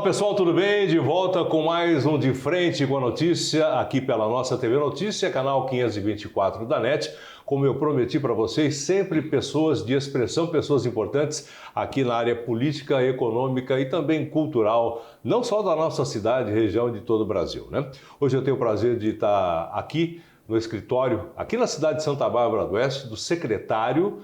Olá pessoal, tudo bem? De volta com mais um De Frente com a Notícia, aqui pela nossa TV Notícia, canal 524 da NET. Como eu prometi para vocês, sempre pessoas de expressão, pessoas importantes aqui na área política, econômica e também cultural, não só da nossa cidade, região e de todo o Brasil, né? Hoje eu tenho o prazer de estar aqui no escritório, aqui na cidade de Santa Bárbara do Oeste, do secretário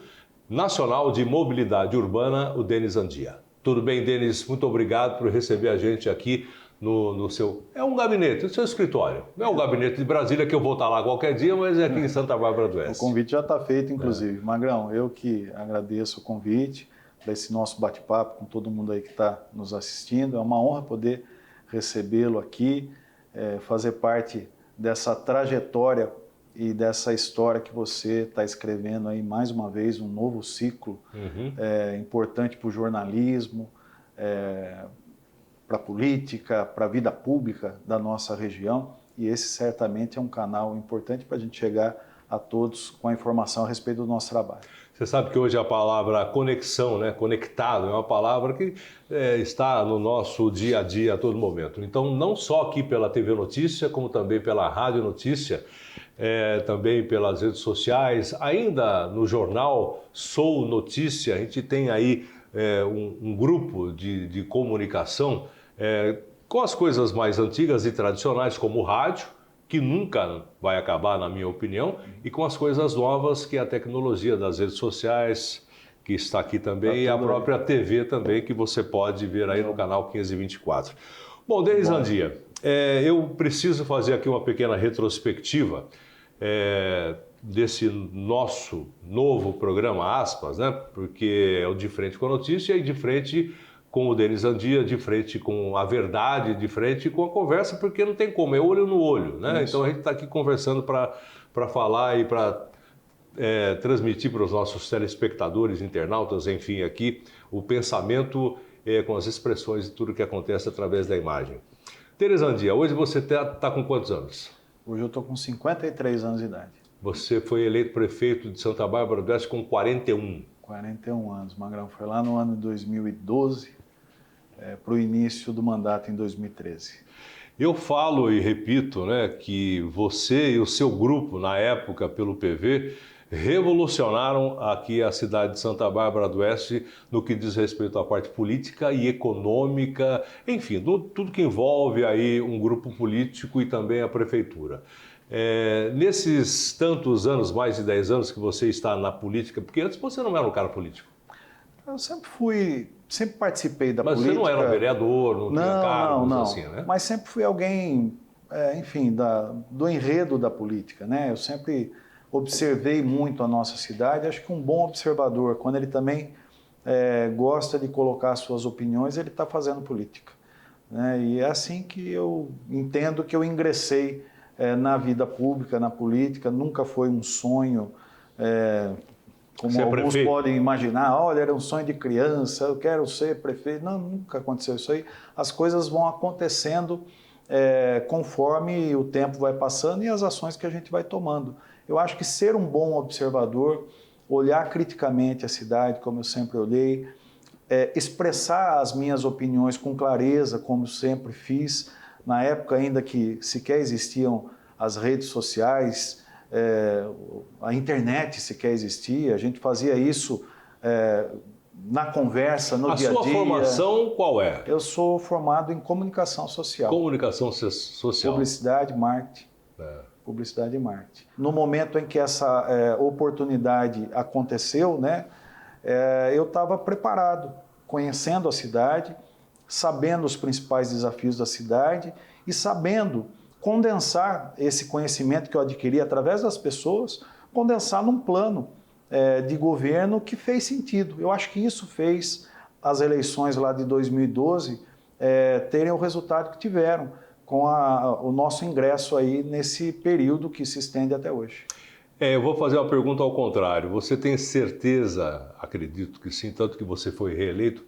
nacional de Mobilidade Urbana, o Denis Andia. Tudo bem, Denis? Muito obrigado por receber a gente aqui no seu... É um gabinete, no seu escritório. Não é o gabinete de Brasília que eu vou estar lá qualquer dia, mas é aqui em Santa Bárbara do Oeste. O convite já está feito, inclusive. Magrão, eu que agradeço o convite para esse nosso bate-papo com todo mundo aí que está nos assistindo. É uma honra poder recebê-lo aqui, fazer parte dessa trajetória e dessa história que você está escrevendo aí, mais uma vez, um novo ciclo importante para o jornalismo, para a política, para a vida pública da nossa região. E esse certamente é um canal importante para a gente chegar a todos com a informação a respeito do nosso trabalho. Você sabe que hoje a palavra conexão, né, conectado, é uma palavra que está no nosso dia a dia a todo momento. Então, não só aqui pela TV Notícia, como também pela Rádio Notícia, também pelas redes sociais, ainda no jornal Sou Notícia, a gente tem aí um grupo de comunicação com as coisas mais antigas e tradicionais, como o rádio, que nunca vai acabar, na minha opinião, e com as coisas novas, que é a tecnologia das redes sociais, que está aqui também, e a própria TV também, que você pode ver aí no canal 524. Bom, Denis Andia, eu preciso fazer aqui uma pequena retrospectiva desse nosso novo programa, aspas, né? Porque é o De Frente com a Notícia e de frente com o Denis Andia, de frente com a verdade, de frente com a conversa, porque não tem como, é olho no olho, né? Isso. Então a gente está aqui conversando para falar e para transmitir para os nossos telespectadores, internautas, enfim, aqui, o pensamento com as expressões e tudo que acontece através da imagem. Denis Andia, hoje você está com quantos anos? Hoje eu estou com 53 anos de idade. Você foi eleito prefeito de Santa Bárbara do Oeste com 41. 41 anos, Magrão. Foi lá no ano de 2012, para o início do mandato em 2013. Eu falo e repito, né, que você e o seu grupo, na época, pelo PV, revolucionaram aqui a cidade de Santa Bárbara do Oeste no que diz respeito à parte política e econômica, enfim, tudo que envolve aí um grupo político e também a prefeitura. Nesses tantos anos, mais de 10 anos que você está na política, porque antes você não era um cara político. Eu sempre participei da política. Mas você não era vereador, não tinha cargos assim, né? Mas sempre fui alguém, enfim, do enredo da política, né? Eu sempre observei muito a nossa cidade. Acho que um bom observador, quando ele também gosta de colocar suas opiniões, ele está fazendo política, né? E é assim que eu entendo que eu ingressei na vida pública, na política. Nunca foi um sonho, como alguns podem imaginar, olha, era um sonho de criança, eu quero ser prefeito. Não, nunca aconteceu isso aí. As coisas vão acontecendo conforme o tempo vai passando e as ações que a gente vai tomando. Eu acho que ser um bom observador, olhar criticamente a cidade, como eu sempre olhei, expressar as minhas opiniões com clareza, como sempre fiz, na época ainda que sequer existiam as redes sociais, a internet sequer existia, a gente fazia isso na conversa, no dia a dia. A sua formação qual é? Eu sou formado em comunicação social. Comunicação social. Publicidade, marketing. Publicidade e marketing. No momento em que essa oportunidade aconteceu, né, eu estava preparado, conhecendo a cidade, sabendo os principais desafios da cidade e sabendo condensar esse conhecimento que eu adquiri através das pessoas, condensar num plano de governo que fez sentido. Eu acho que isso fez as eleições lá de 2012 terem o resultado que tiveram, com o nosso ingresso aí nesse período que se estende até hoje. Eu vou fazer uma pergunta ao contrário. Você tem certeza, acredito que sim, tanto que você foi reeleito,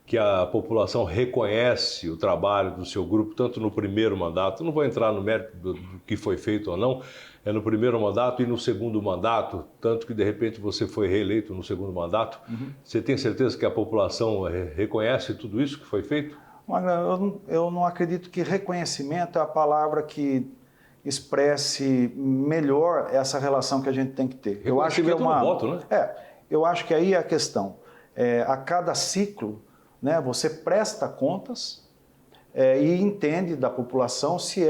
que a população reconhece o trabalho do seu grupo, tanto no primeiro mandato, não vou entrar no mérito do que foi feito ou não, no primeiro mandato e no segundo mandato, tanto que de repente você foi reeleito no segundo mandato. Você tem certeza que a população reconhece tudo isso que foi feito? Eu não acredito que reconhecimento é a palavra que expresse melhor essa relação que a gente tem que ter. Eu acho que é uma voto, né? Eu acho que aí é a questão. A cada ciclo, né, você presta contas e entende da população se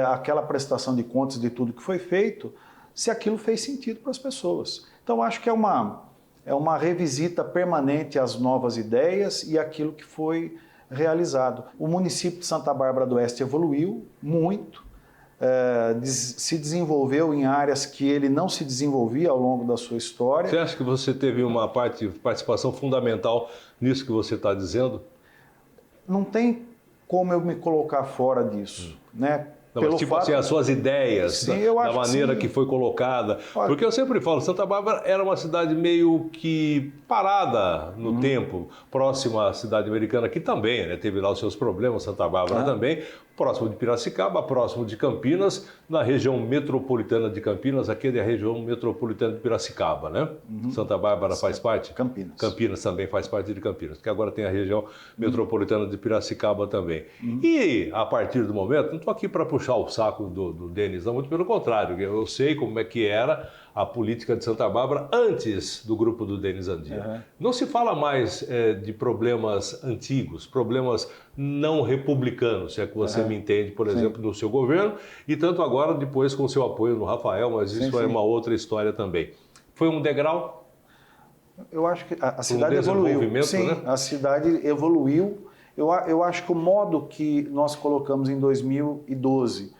aquela prestação de contas de tudo que foi feito, se aquilo fez sentido para as pessoas. Então, acho que é uma revisita permanente às novas ideias e àquilo que foi realizado. O município de Santa Bárbara do Oeste evoluiu muito, se desenvolveu em áreas que ele não se desenvolvia ao longo da sua história. Você acha que você teve uma participação fundamental nisso que você está dizendo? Não tem como eu me colocar fora disso, né? Não, mas tipo assim, as suas ideias, sim, da maneira que foi colocada. Porque eu sempre falo, Santa Bárbara era uma cidade meio que parada no tempo, próxima à cidade americana, que também, né, teve lá os seus problemas, Santa Bárbara também, próximo de Piracicaba, próximo de Campinas, na região metropolitana de Campinas, aqui é a região metropolitana de Piracicaba, né? Santa Bárbara faz parte? Campinas. Campinas também faz parte de Campinas, que agora tem a região metropolitana de Piracicaba também. E, a partir do momento, não estou aqui para puxar o saco do Denis, não, muito pelo contrário, eu sei como é que era a política de Santa Bárbara antes do grupo do Denis Andia. Não se fala mais de problemas antigos, problemas não republicanos, se é que você me entende, por exemplo, do seu governo, e tanto agora depois com o seu apoio no Rafael, mas isso é uma outra história também. Foi um degrau? Eu acho que a cidade evoluiu. Sim, né? A cidade evoluiu. Eu acho que o modo que nós colocamos em 2012,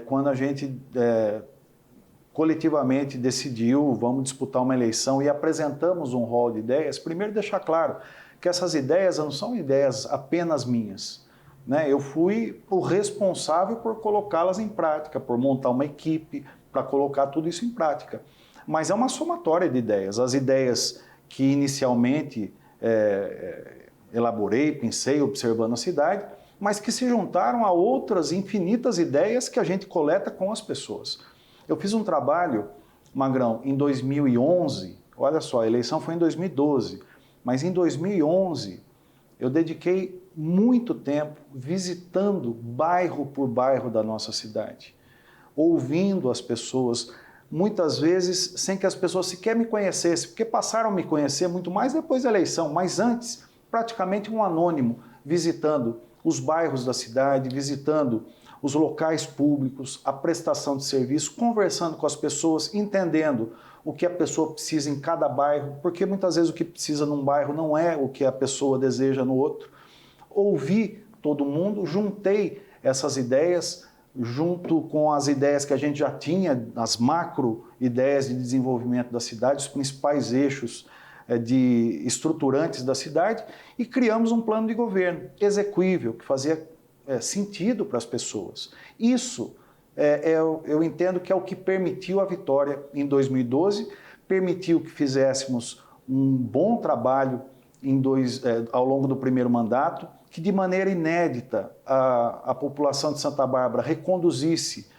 quando a gente coletivamente decidiu, vamos disputar uma eleição e apresentamos um rol de ideias, primeiro deixar claro que essas ideias não são ideias apenas minhas, né? Eu fui o responsável por colocá-las em prática, por montar uma equipe para colocar tudo isso em prática. Mas é uma somatória de ideias. As ideias que inicialmente elaborei, pensei, observando a cidade, mas que se juntaram a outras infinitas ideias que a gente coleta com as pessoas. Eu fiz um trabalho, Magrão, em 2011, olha só, a eleição foi em 2012, mas em 2011 eu dediquei muito tempo visitando bairro por bairro da nossa cidade, ouvindo as pessoas, muitas vezes sem que as pessoas sequer me conhecessem, porque passaram a me conhecer muito mais depois da eleição, mas antes, praticamente um anônimo, visitando os bairros da cidade, visitando os locais públicos, a prestação de serviço, conversando com as pessoas, entendendo o que a pessoa precisa em cada bairro, porque muitas vezes o que precisa num bairro não é o que a pessoa deseja no outro. Ouvi todo mundo, juntei essas ideias, junto com as ideias que a gente já tinha, as macro ideias de desenvolvimento da cidade, os principais eixos de estruturantes da cidade, e criamos um plano de governo execuível, que fazia sentido para as pessoas. Isso, eu entendo que é o que permitiu a vitória em 2012, permitiu que fizéssemos um bom trabalho ao longo do primeiro mandato, que de maneira inédita a população de Santa Bárbara reconduzisse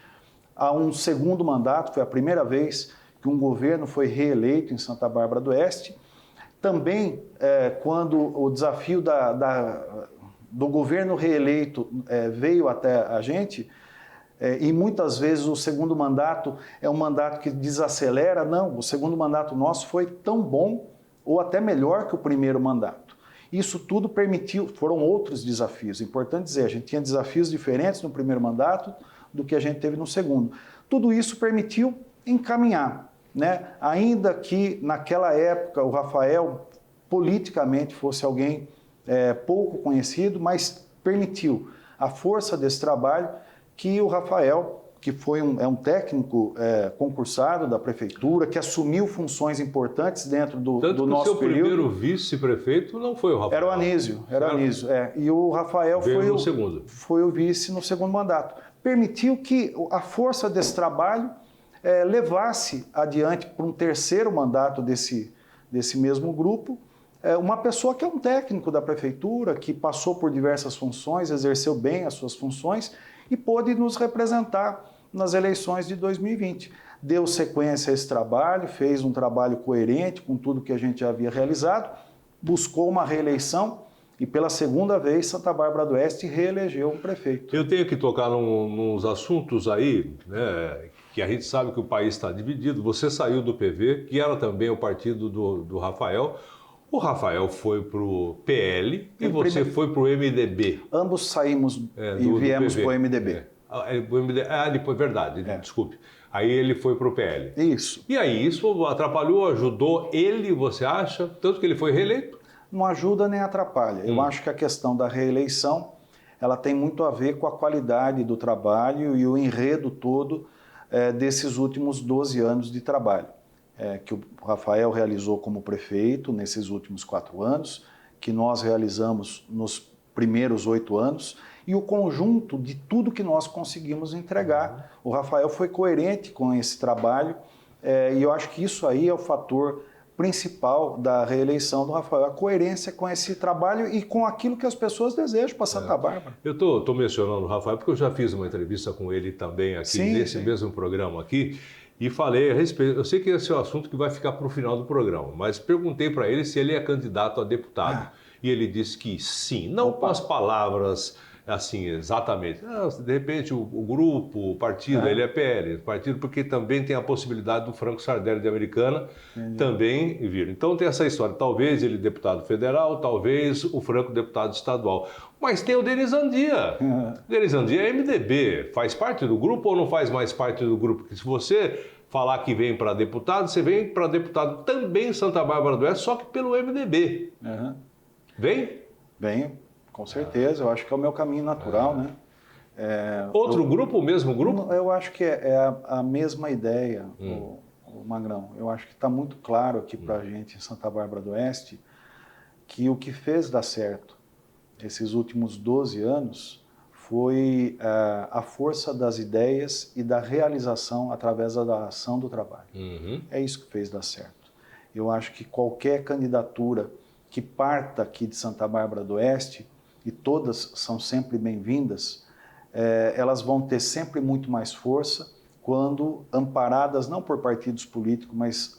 a um segundo mandato, foi a primeira vez que um governo foi reeleito em Santa Bárbara do Oeste. Também, quando o desafio do governo reeleito veio até a gente, e muitas vezes o segundo mandato é um mandato que desacelera, não, o segundo mandato nosso foi tão bom ou até melhor que o primeiro mandato. Isso tudo permitiu, foram outros desafios, importante dizer, a gente tinha desafios diferentes no primeiro mandato do que a gente teve no segundo. Tudo isso permitiu encaminhar, né? Ainda que naquela época o Rafael politicamente fosse alguém pouco conhecido, mas permitiu a força desse trabalho que o Rafael, que é um técnico concursado da prefeitura, que assumiu funções importantes dentro do nosso período. Tanto que o seu primeiro vice-prefeito não foi o Rafael. Era o Anísio, e o Rafael foi o vice no segundo mandato. Permitiu que a força desse trabalho levasse adiante para um terceiro mandato desse mesmo grupo, uma pessoa que é um técnico da prefeitura, que passou por diversas funções, exerceu bem as suas funções e pôde nos representar nas eleições de 2020. Deu sequência a esse trabalho, fez um trabalho coerente com tudo que a gente já havia realizado, buscou uma reeleição e pela segunda vez Santa Bárbara do Oeste reelegeu um prefeito. Eu tenho que tocar nos assuntos aí, né, que a gente sabe que o país está dividido. Você saiu do PV, que era também o partido do Rafael. O Rafael foi para o PL e você foi para o MDB. Ambos saímos e viemos para o MDB. Depois, verdade, desculpe. Aí ele foi para o PL. Isso. E aí isso atrapalhou, ajudou ele, você acha? Tanto que ele foi reeleito? Não ajuda nem atrapalha. Eu acho que a questão da reeleição, ela tem muito a ver com a qualidade do trabalho e o enredo todo desses últimos 12 anos de trabalho. Que o Rafael realizou como prefeito nesses últimos 4 anos, que nós realizamos nos primeiros 8 anos, e o conjunto de tudo que nós conseguimos entregar. O Rafael foi coerente com esse trabalho, e eu acho que isso aí é o fator principal da reeleição do Rafael, a coerência com esse trabalho e com aquilo que as pessoas desejam para Santa Bárbara. Eu estou mencionando o Rafael porque eu já fiz uma entrevista com ele também aqui, nesse mesmo programa aqui, e falei a respeito. Eu sei que esse é o assunto que vai ficar para o final do programa, mas perguntei para ele se ele é candidato a deputado. E ele disse que sim, não com as palavras assim, exatamente. De repente, o grupo, o partido, ele é PL, partido porque também tem a possibilidade do Franco Sardelli de Americana também vir. Então tem essa história, talvez ele deputado federal, talvez o Franco deputado estadual. Mas tem o Denis Andia. Denis Andia é MDB, faz parte do grupo ou não faz mais parte do grupo? Porque se você falar que vem para deputado, você vem para deputado também em Santa Bárbara do Oeste, só que pelo MDB. Vem? Vem. Com certeza, eu acho que é o meu caminho natural, né? Outro grupo, o mesmo grupo? Eu acho que é a mesma ideia, o Magrão. Eu acho que está muito claro aqui para a gente em Santa Bárbara do Oeste que o que fez dar certo esses últimos 12 anos foi a força das ideias e da realização através da ação do trabalho. É isso que fez dar certo. Eu acho que qualquer candidatura que parta aqui de Santa Bárbara do Oeste, e todas são sempre bem-vindas, elas vão ter sempre muito mais força quando amparadas, não por partidos políticos, mas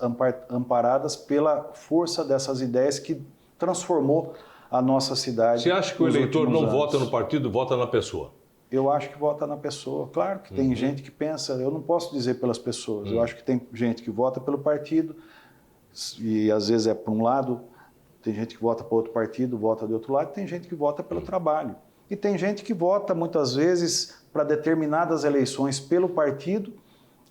amparadas pela força dessas ideias que transformou a nossa cidade. Você acha que o eleitor não vota no partido, vota na pessoa? Eu acho que vota na pessoa. Claro que tem gente que pensa, eu não posso dizer pelas pessoas, eu acho que tem gente que vota pelo partido, e às vezes é para um lado, tem gente que vota para outro partido, vota de outro lado, tem gente que vota pelo trabalho. E tem gente que vota, muitas vezes, para determinadas eleições pelo partido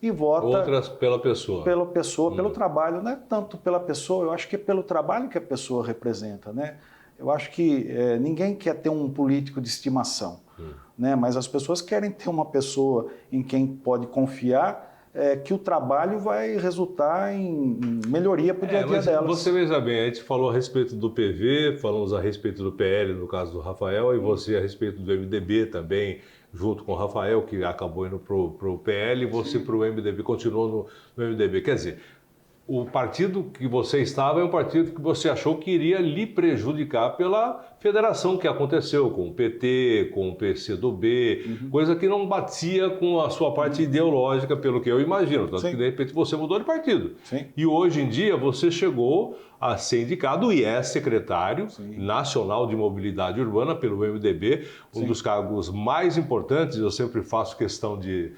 e vota... Outras pela pessoa. Pela pessoa, pelo trabalho. Não é tanto pela pessoa, eu acho que é pelo trabalho que a pessoa representa, né? Eu acho que ninguém quer ter um político de estimação, né? Mas as pessoas querem ter uma pessoa em quem pode confiar, que o trabalho vai resultar em melhoria para o dia a dia delas. Você veja bem, a gente falou a respeito do PV, falamos a respeito do PL, no caso do Rafael, e você a respeito do MDB também, junto com o Rafael, que acabou indo para o PL, e você para o MDB, continuou no MDB. Quer dizer, o partido que você estava é um partido que você achou que iria lhe prejudicar pela federação que aconteceu com o PT, com o PCdoB, coisa que não batia com a sua parte ideológica, pelo que eu imagino. Tanto que, de repente, você mudou de partido. E hoje em dia você chegou a ser indicado e é secretário nacional de mobilidade urbana pelo MDB, um dos cargos mais importantes. Eu sempre faço questão de...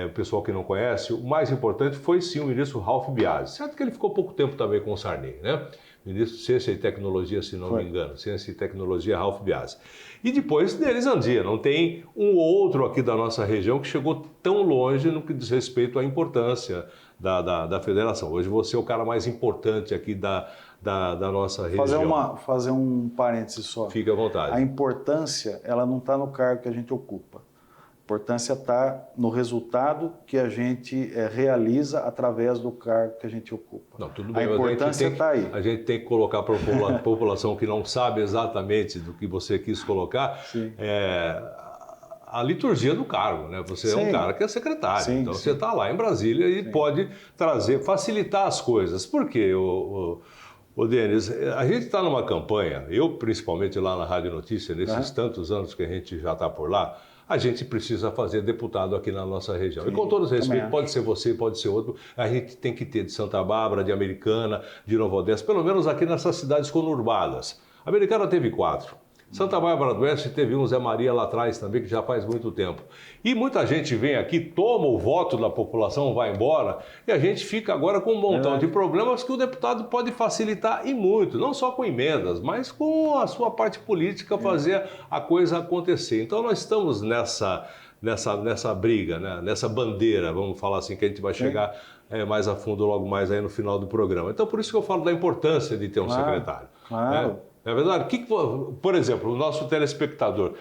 o pessoal que não conhece, o mais importante foi sim o ministro Ralph Biasi. Certo que ele ficou pouco tempo também com o Sarney, né? Ministro de Ciência e Tecnologia, se não me engano. Ciência e Tecnologia, Ralph Biasi. E depois Denis Andia. Não tem um outro aqui da nossa região que chegou tão longe no que diz respeito à importância da federação. Hoje você é o cara mais importante aqui da nossa região. Fazer um parêntese só. Fique à vontade. A importância, ela não está no cargo que a gente ocupa. A importância está no resultado que a gente realiza através do cargo que a gente ocupa. Não, tudo bem, a importância está aí. A gente tem que colocar para a população que não sabe exatamente do que você quis colocar a liturgia do cargo, né? Você é um cara que é secretário, então você está lá em Brasília e pode facilitar as coisas. Por quê, Denis? A gente está numa campanha, eu principalmente lá na Rádio Notícia, nesses tantos anos que a gente já está por lá, a gente precisa fazer deputado aqui na nossa região. E com todo respeito, pode ser você, pode ser outro, a gente tem que ter de Santa Bárbara, de Americana, de Nova Odessa, pelo menos aqui nessas cidades conurbadas. A Americana teve 4. Santa Bárbara do Oeste teve um Zé Maria lá atrás também, que já faz muito tempo. E muita gente vem aqui, toma o voto da população, vai embora, e a gente fica agora com um montão de problemas que o deputado pode facilitar e muito, não só com emendas, mas com a sua parte política fazer a coisa acontecer. Então nós estamos nessa briga, né? Nessa bandeira, vamos falar assim, que a gente vai chegar mais a fundo logo mais aí no final do programa. Então por isso que eu falo da importância de ter um secretário. Claro. Né? É verdade? Por exemplo, o nosso telespectador,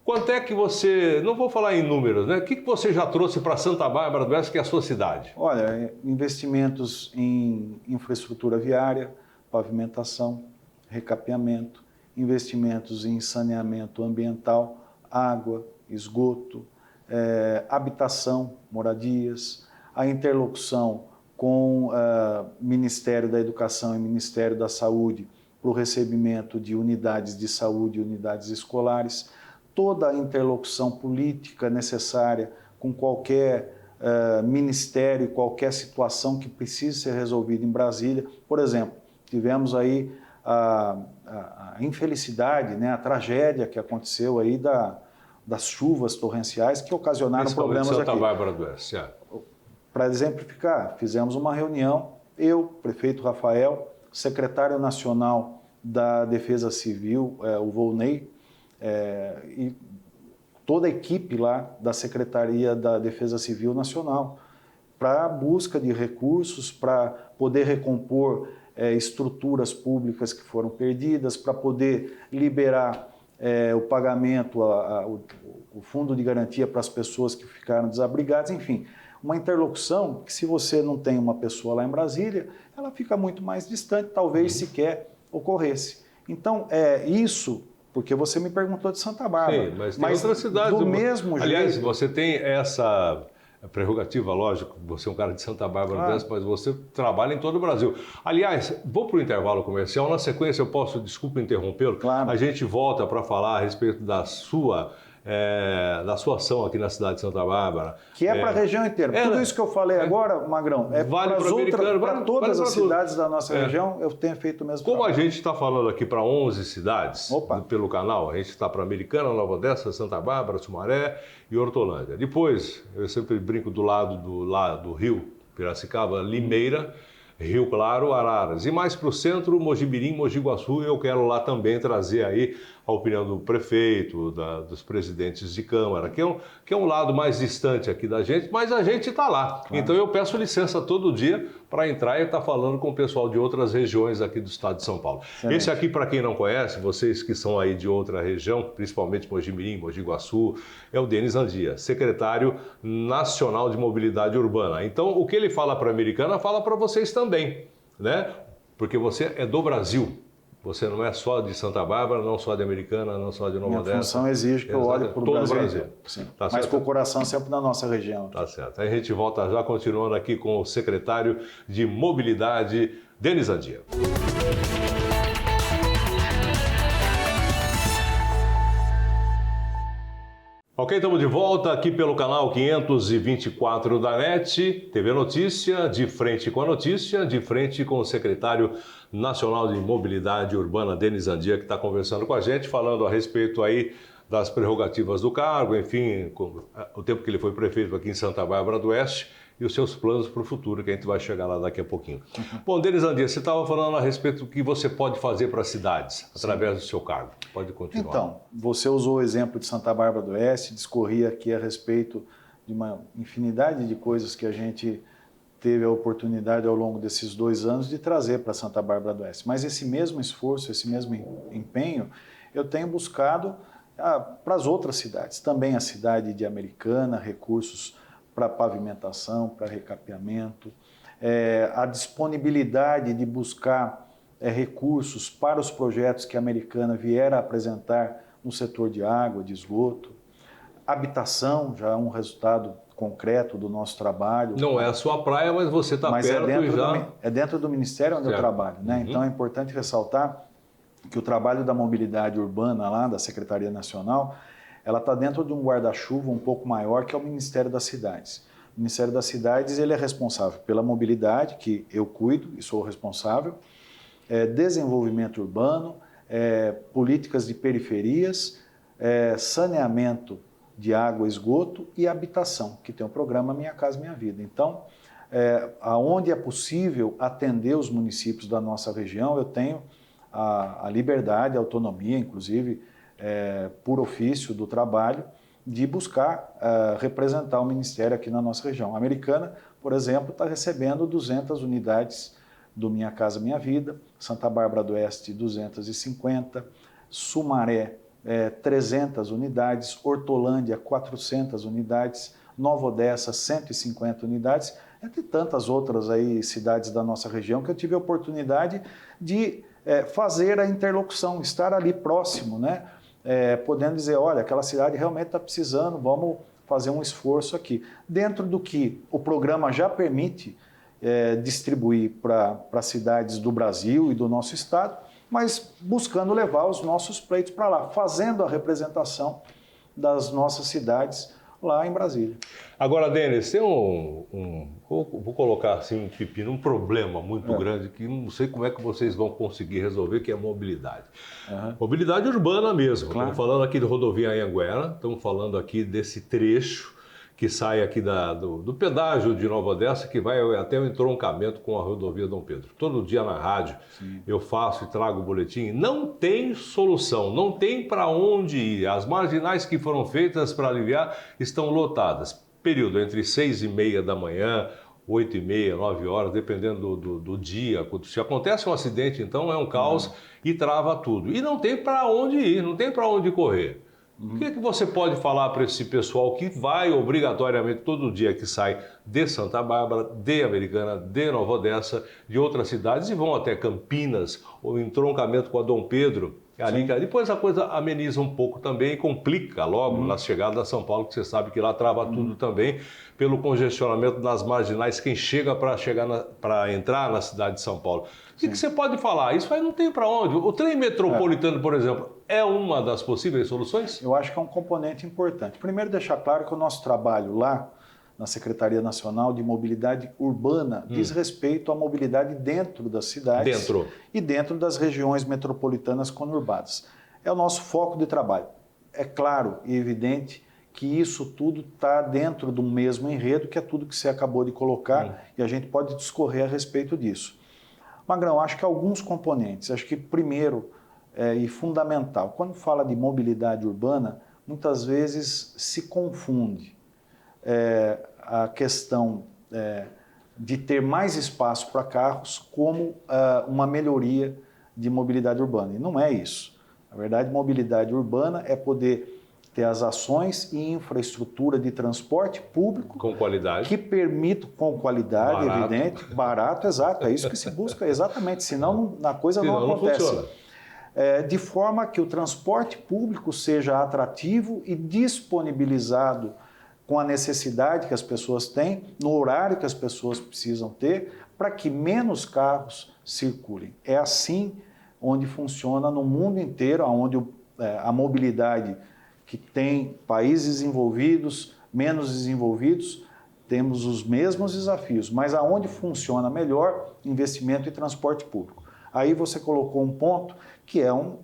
quanto é que você, não vou falar em números, né? O que você já trouxe para Santa Bárbara do Oeste, que é a sua cidade? Olha, investimentos em infraestrutura viária, pavimentação, recapeamento, investimentos em saneamento ambiental, água, esgoto, habitação, moradias, a interlocução com o Ministério da Educação e Ministério da Saúde para o recebimento de unidades de saúde e unidades escolares, toda a interlocução política necessária com qualquer ministério, qualquer situação que precise ser resolvida em Brasília. Por exemplo, tivemos aí a infelicidade, né, a tragédia que aconteceu aí das chuvas torrenciais que ocasionaram problemas aqui. Santa Bárbara do Oeste, Para exemplificar, fizemos uma reunião, eu, prefeito Rafael, secretário nacional da Defesa Civil, o Volney, e toda a equipe lá da Secretaria da Defesa Civil Nacional, para a busca de recursos, para poder recompor estruturas públicas que foram perdidas, para poder liberar o pagamento, o fundo de garantia para as pessoas que ficaram desabrigadas, enfim. Uma interlocução que, se você não tem uma pessoa lá em Brasília, ela fica muito mais distante, talvez sequer ocorresse. Então, isso, porque você me perguntou de Santa Bárbara. Sim, mas tem outras cidades. Do mesmo jeito... Aliás, você tem essa prerrogativa, lógico, você é um cara de Santa Bárbara do Oeste, mas você trabalha em todo o Brasil. Aliás, vou para o intervalo comercial, na sequência eu posso, desculpa interrompê-lo, claro. A gente volta para falar a respeito da sua ação aqui na cidade de Santa Bárbara. Que é para a região inteira. Tudo isso que eu falei agora, Magrão, vale para todas as cidades da nossa região, eu tenho feito o mesmo Como trabalho. a gente está falando aqui para 11 cidades pelo canal, a gente está para Americana, Nova Odessa, Santa Bárbara, Sumaré e Hortolândia. Depois, eu sempre brinco do lado do rio, Piracicaba, Limeira, Rio Claro, Araras. E mais para o centro, Mojimirim, Mogi Guaçu, eu quero lá também trazer aí a opinião do prefeito, dos presidentes de Câmara, que é um lado mais distante aqui da gente, mas a gente está lá. Claro. Então eu peço licença todo dia para entrar e estar falando com o pessoal de outras regiões aqui do estado de São Paulo. Excelente. Esse aqui, para quem não conhece, vocês que são aí de outra região, principalmente Mojimirim, Mogi Guaçu, é o Denis Andia, secretário nacional de mobilidade urbana. Então o que ele fala para a Americana, fala para vocês também, né? Porque você é do Brasil. Você não é só de Santa Bárbara, não só de Americana, não só de Nova Odessa. Minha função exige que eu olhe para o Brasil. Sim. Tá mas com o coração sempre na nossa região. Tá certo. Aí a gente volta já, continuando aqui com o secretário de Mobilidade, Denis Andia. Ok, estamos de volta aqui pelo canal 524 da NET, TV Notícia, de frente com a notícia, de frente com o secretário nacional de Mobilidade Urbana, Denis Andia, que está conversando com a gente, falando a respeito aí das prerrogativas do cargo, enfim, o tempo que ele foi prefeito aqui em Santa Bárbara do Oeste e os seus planos para o futuro, que a gente vai chegar lá daqui a pouquinho. Bom, Denis Andia, você estava falando a respeito do que você pode fazer para as cidades, através do seu cargo. Pode continuar. Então, você usou o exemplo de Santa Bárbara do Oeste, discorri aqui a respeito de uma infinidade de coisas que a gente teve a oportunidade ao longo desses 2 anos de trazer para Santa Bárbara do Oeste. Mas esse mesmo esforço, esse mesmo empenho, eu tenho buscado para as outras cidades. Também a cidade de Americana, recursos para pavimentação, para recapeamento, a disponibilidade de buscar recursos para os projetos que a Americana vier a apresentar no setor de água, de esgoto. Habitação já é um resultado concreto do nosso trabalho. Não é a sua praia, mas você está perto e já... É dentro do Ministério onde eu trabalho, né? Então é importante ressaltar que o trabalho da mobilidade urbana lá, da Secretaria Nacional, ela está dentro de um guarda-chuva um pouco maior, que é o Ministério das Cidades. O Ministério das Cidades ele é responsável pela mobilidade, que eu cuido e sou responsável, desenvolvimento urbano, políticas de periferias, saneamento de água, esgoto e habitação, que tem o programa Minha Casa Minha Vida. Então, aonde é possível atender os municípios da nossa região, eu tenho a liberdade, a autonomia, inclusive, por ofício do trabalho, de buscar representar o Ministério aqui na nossa região. A Americana, por exemplo, está recebendo 200 unidades do Minha Casa Minha Vida, Santa Bárbara do Oeste, 250, Sumaré, 300 unidades, Hortolândia, 400 unidades, Nova Odessa, 150 unidades, entre tantas outras aí, cidades da nossa região, que eu tive a oportunidade de fazer a interlocução, estar ali próximo, né? Podendo dizer, olha, aquela cidade realmente está precisando, vamos fazer um esforço aqui. Dentro do que o programa já permite distribuir para cidades do Brasil e do nosso estado, mas buscando levar os nossos pleitos para lá, fazendo a representação das nossas cidades lá em Brasília. Agora, Denis, tem vou colocar assim um pepino, um problema muito grande que não sei como é que vocês vão conseguir resolver, que é a mobilidade. Mobilidade urbana mesmo. Claro. Estamos falando aqui de rodovia Anhanguera, estamos falando aqui desse trecho que sai aqui do pedágio de Nova Odessa, que vai até o entroncamento com a rodovia Dom Pedro. Todo dia na rádio eu faço e trago o boletim. Não tem solução, não tem para onde ir. As marginais que foram feitas para aliviar estão lotadas. Período entre 6h30 da manhã, 8h30, 9 horas, dependendo do dia. Se acontece um acidente, então é um caos e trava tudo. E não tem para onde ir, não tem para onde correr. O que você pode falar para esse pessoal que vai obrigatoriamente todo dia que sai de Santa Bárbara, de Americana, de Nova Odessa, de outras cidades e vão até Campinas, ou entroncamento com a Dom Pedro? Ali, depois a coisa ameniza um pouco também e complica logo na chegada a São Paulo, que você sabe que lá trava tudo também pelo congestionamento das marginais, quem chega para entrar na cidade de São Paulo. O que você pode falar? Isso aí não tem para onde. O trem metropolitano, por exemplo, é uma das possíveis soluções? Eu acho que é um componente importante. Primeiro, deixar claro que o nosso trabalho lá na Secretaria Nacional de Mobilidade Urbana diz respeito à mobilidade dentro das cidades e dentro das regiões metropolitanas conurbadas. É o nosso foco de trabalho. É claro e evidente que isso tudo está dentro do mesmo enredo, que é tudo que você acabou de colocar, e a gente pode discorrer a respeito disso. Magrão, acho que alguns componentes. Acho que primeiro e fundamental, quando fala de mobilidade urbana, muitas vezes se confunde a questão de ter mais espaço para carros como uma melhoria de mobilidade urbana. E não é isso. Na verdade, mobilidade urbana é poder ter as ações e infraestrutura de transporte público com qualidade, que permita, com qualidade, barato. Evidente, barato, exato, é isso que se busca, exatamente, senão a coisa não acontece. Não de forma que o transporte público seja atrativo e disponibilizado com a necessidade que as pessoas têm, no horário que as pessoas precisam ter, para que menos carros circulem. É assim onde funciona no mundo inteiro, onde a mobilidade que tem países desenvolvidos, menos desenvolvidos, temos os mesmos desafios, mas aonde funciona melhor, investimento em transporte público. Aí você colocou um ponto que é um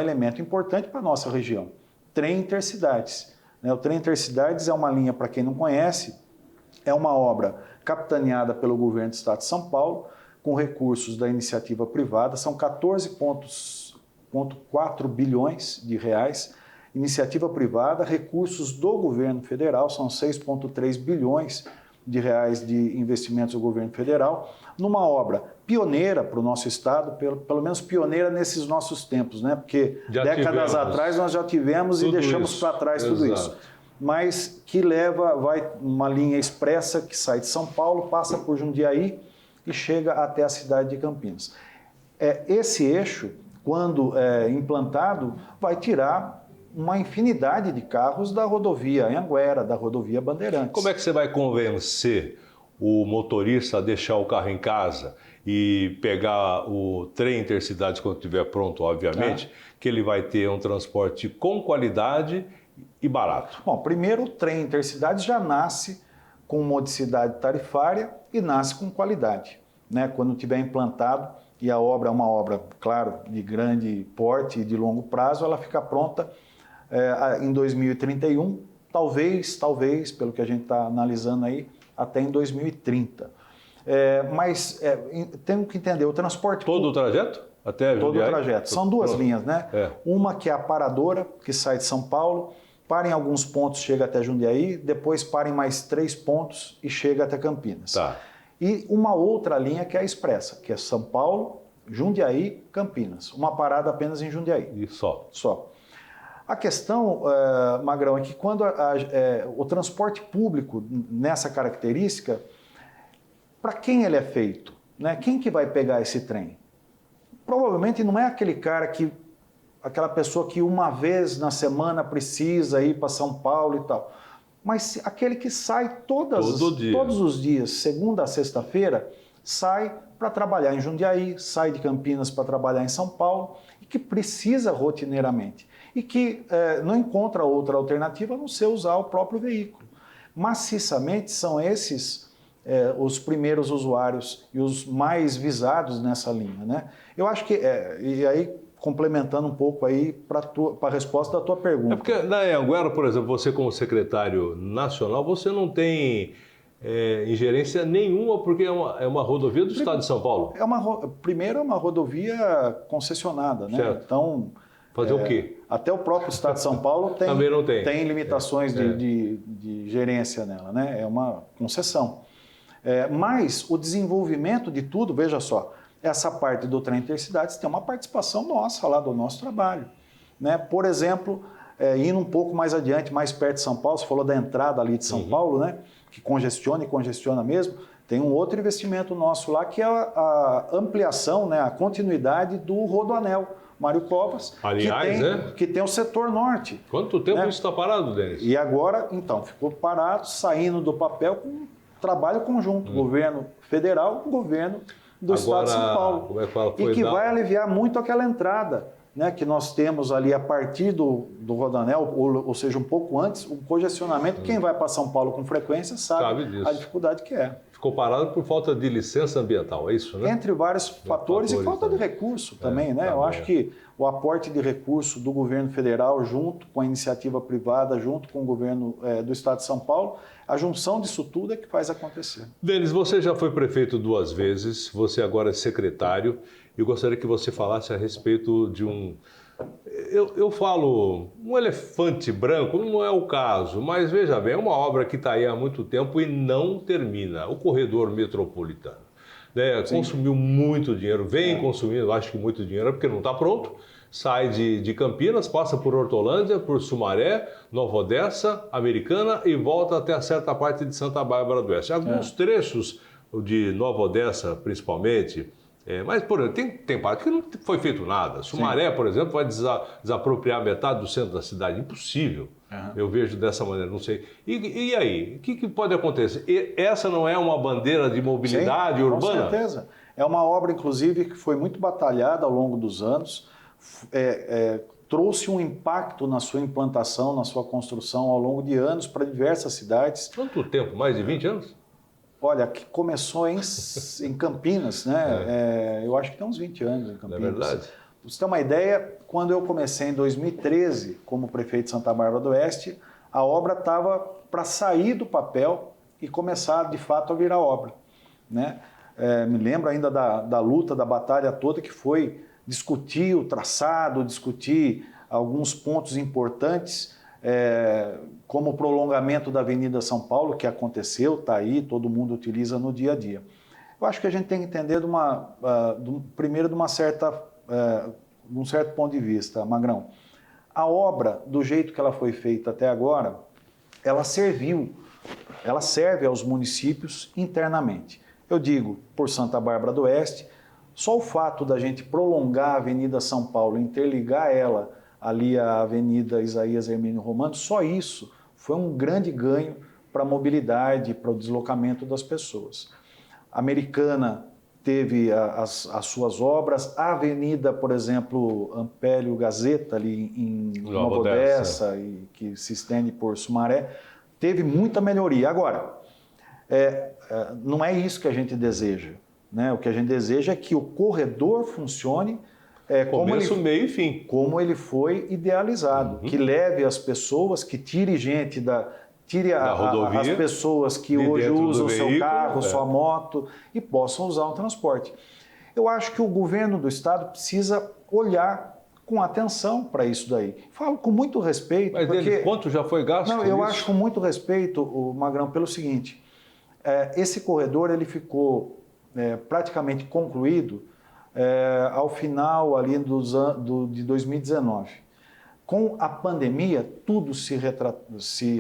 elemento importante para a nossa região, trem intercidades. O trem intercidades é uma linha, para quem não conhece, é uma obra capitaneada pelo governo do estado de São Paulo, com recursos da iniciativa privada, são 14,4 bilhões de reais, iniciativa privada, recursos do governo federal, são 6,3 bilhões de reais de investimentos do governo federal, numa obra pioneira para o nosso estado, pelo menos pioneira nesses nossos tempos, né? Porque décadas atrás nós já tivemos e deixamos para trás tudo isso. Mas que vai uma linha expressa que sai de São Paulo, passa por Jundiaí e chega até a cidade de Campinas. Esse eixo, quando implantado, vai tirar uma infinidade de carros da rodovia Anhanguera, da rodovia Bandeirantes. Como é que você vai convencer o motorista a deixar o carro em casa e pegar o trem intercidades quando estiver pronto, obviamente, que ele vai ter um transporte com qualidade e barato? Bom, primeiro o trem intercidades já nasce com modicidade tarifária e nasce com qualidade. Quando tiver implantado, e a obra é uma obra, claro, de grande porte e de longo prazo, ela fica pronta em 2031, talvez, pelo que a gente está analisando aí, até em 2030. Mas temos que entender, o transporte... Todo o trajeto? Até todo o trajeto. São duas linhas, né? Uma que é a paradora, que sai de São Paulo, para em alguns pontos, chega até Jundiaí, depois para em mais 3 pontos e chega até Campinas. Tá. E uma outra linha que é a expressa, que é São Paulo, Jundiaí, Campinas. Uma parada apenas em Jundiaí. E só. Só. A questão, Magrão, é que quando o transporte público, nessa característica, para quem ele é feito? Né? Quem que vai pegar esse trem? Provavelmente não é aquela pessoa que uma vez na semana precisa ir para São Paulo e tal, mas aquele que sai todos os dias, segunda a sexta-feira, sai para trabalhar em Jundiaí, sai de Campinas para trabalhar em São Paulo e que precisa rotineiramente e que não encontra outra alternativa a não ser usar o próprio veículo. Maciçamente são esses os primeiros usuários e os mais visados nessa linha, né? Eu acho que, e aí complementando um pouco aí para a resposta da tua pergunta. Porque na Anhanguera, por exemplo, você como secretário nacional, você não tem ingerência nenhuma porque é uma rodovia do Estado de São Paulo. Primeiro é uma rodovia concessionada, né? Certo. Então, fazer o quê? Até o próprio Estado de São Paulo também não tem limitações de gerência nela, né? É uma concessão. Mas o desenvolvimento de tudo, veja só, essa parte do trem intercidades tem uma participação nossa lá do nosso trabalho, né? Por exemplo, indo um pouco mais adiante, mais perto de São Paulo, você falou da entrada ali de São Paulo, né? Que congestiona e congestiona mesmo, tem um outro investimento nosso lá que é a ampliação, né? A continuidade do Rodoanel Mário Covas, aliás, que tem o setor norte. Quanto tempo isso está parado, Denis? E agora, então, ficou parado, saindo do papel com trabalho conjunto, governo federal, governo do Estado de São Paulo. E que vai aliviar muito aquela entrada, né, que nós temos ali a partir do Rodoanel, ou seja, um pouco antes, o congestionamento. Quem vai para São Paulo com frequência sabe a dificuldade que é. Ficou parado por falta de licença ambiental, é isso, né? Entre vários fatores e falta de recurso também, né? Eu acho que o aporte de recurso do governo federal junto com a iniciativa privada, junto com o governo do Estado de São Paulo, a junção disso tudo é que faz acontecer. Denis, você já foi prefeito 2 vezes, você agora é secretário, e eu gostaria que você falasse a respeito de eu falo, um elefante branco, não é o caso, mas veja bem, é uma obra que está aí há muito tempo e não termina, o corredor metropolitano. Né? Consumiu muito dinheiro, vem consumindo, acho que muito dinheiro, porque não está pronto. Sai de Campinas, passa por Hortolândia, por Sumaré, Nova Odessa, Americana e volta até a certa parte de Santa Bárbara do Oeste. Alguns trechos de Nova Odessa, principalmente, mas, por exemplo, tem parte que não foi feito nada. Sumaré, por exemplo, vai desapropriar metade do centro da cidade. Impossível. Eu vejo dessa maneira, não sei. E aí? O que pode acontecer? Essa não é uma bandeira de mobilidade urbana? Com certeza. É uma obra, inclusive, que foi muito batalhada ao longo dos anos. Trouxe um impacto na sua implantação, na sua construção ao longo de anos para diversas cidades. Quanto tempo? Mais de 20 anos? Olha, que começou em Campinas, né? Eu acho que tem uns 20 anos em Campinas. É verdade. Para você ter uma ideia, quando eu comecei em 2013 como prefeito de Santa Bárbara do Oeste, a obra estava para sair do papel e começar, de fato, a virar obra, né? Me lembro ainda da luta, da batalha toda que foi discutir o traçado, discutir alguns pontos importantes, como o prolongamento da Avenida São Paulo, que aconteceu, está aí, todo mundo utiliza no dia a dia. Eu acho que a gente tem que entender primeiro de um certo ponto de vista, Magrão. A obra, do jeito que ela foi feita até agora, ela serve aos municípios internamente. Eu digo, por Santa Bárbara do Oeste, só o fato da gente prolongar a Avenida São Paulo, interligar ela ali à Avenida Isaías Hermínio Romano, só isso foi um grande ganho para a mobilidade, para o deslocamento das pessoas. A Americana teve as suas obras, a Avenida, por exemplo, Ampélio Gazeta, ali em Nova Odessa, e que se estende por Sumaré, teve muita melhoria. Agora, não é isso que a gente deseja. né? O que a gente deseja é que o corredor funcione começo, meio e fim. Como ele foi idealizado, que leve as pessoas, que tire gente da rodovia, as pessoas que hoje usam o seu carro, sua moto e possam usar um transporte. Eu acho que o governo do estado precisa olhar com atenção para isso daí. Falo com muito respeito. Mas porque... quanto já foi gasto? Não, eu acho com muito respeito, Magrão, pelo seguinte, esse corredor ele ficou praticamente concluído ao final ali de 2019. Com a pandemia, tudo se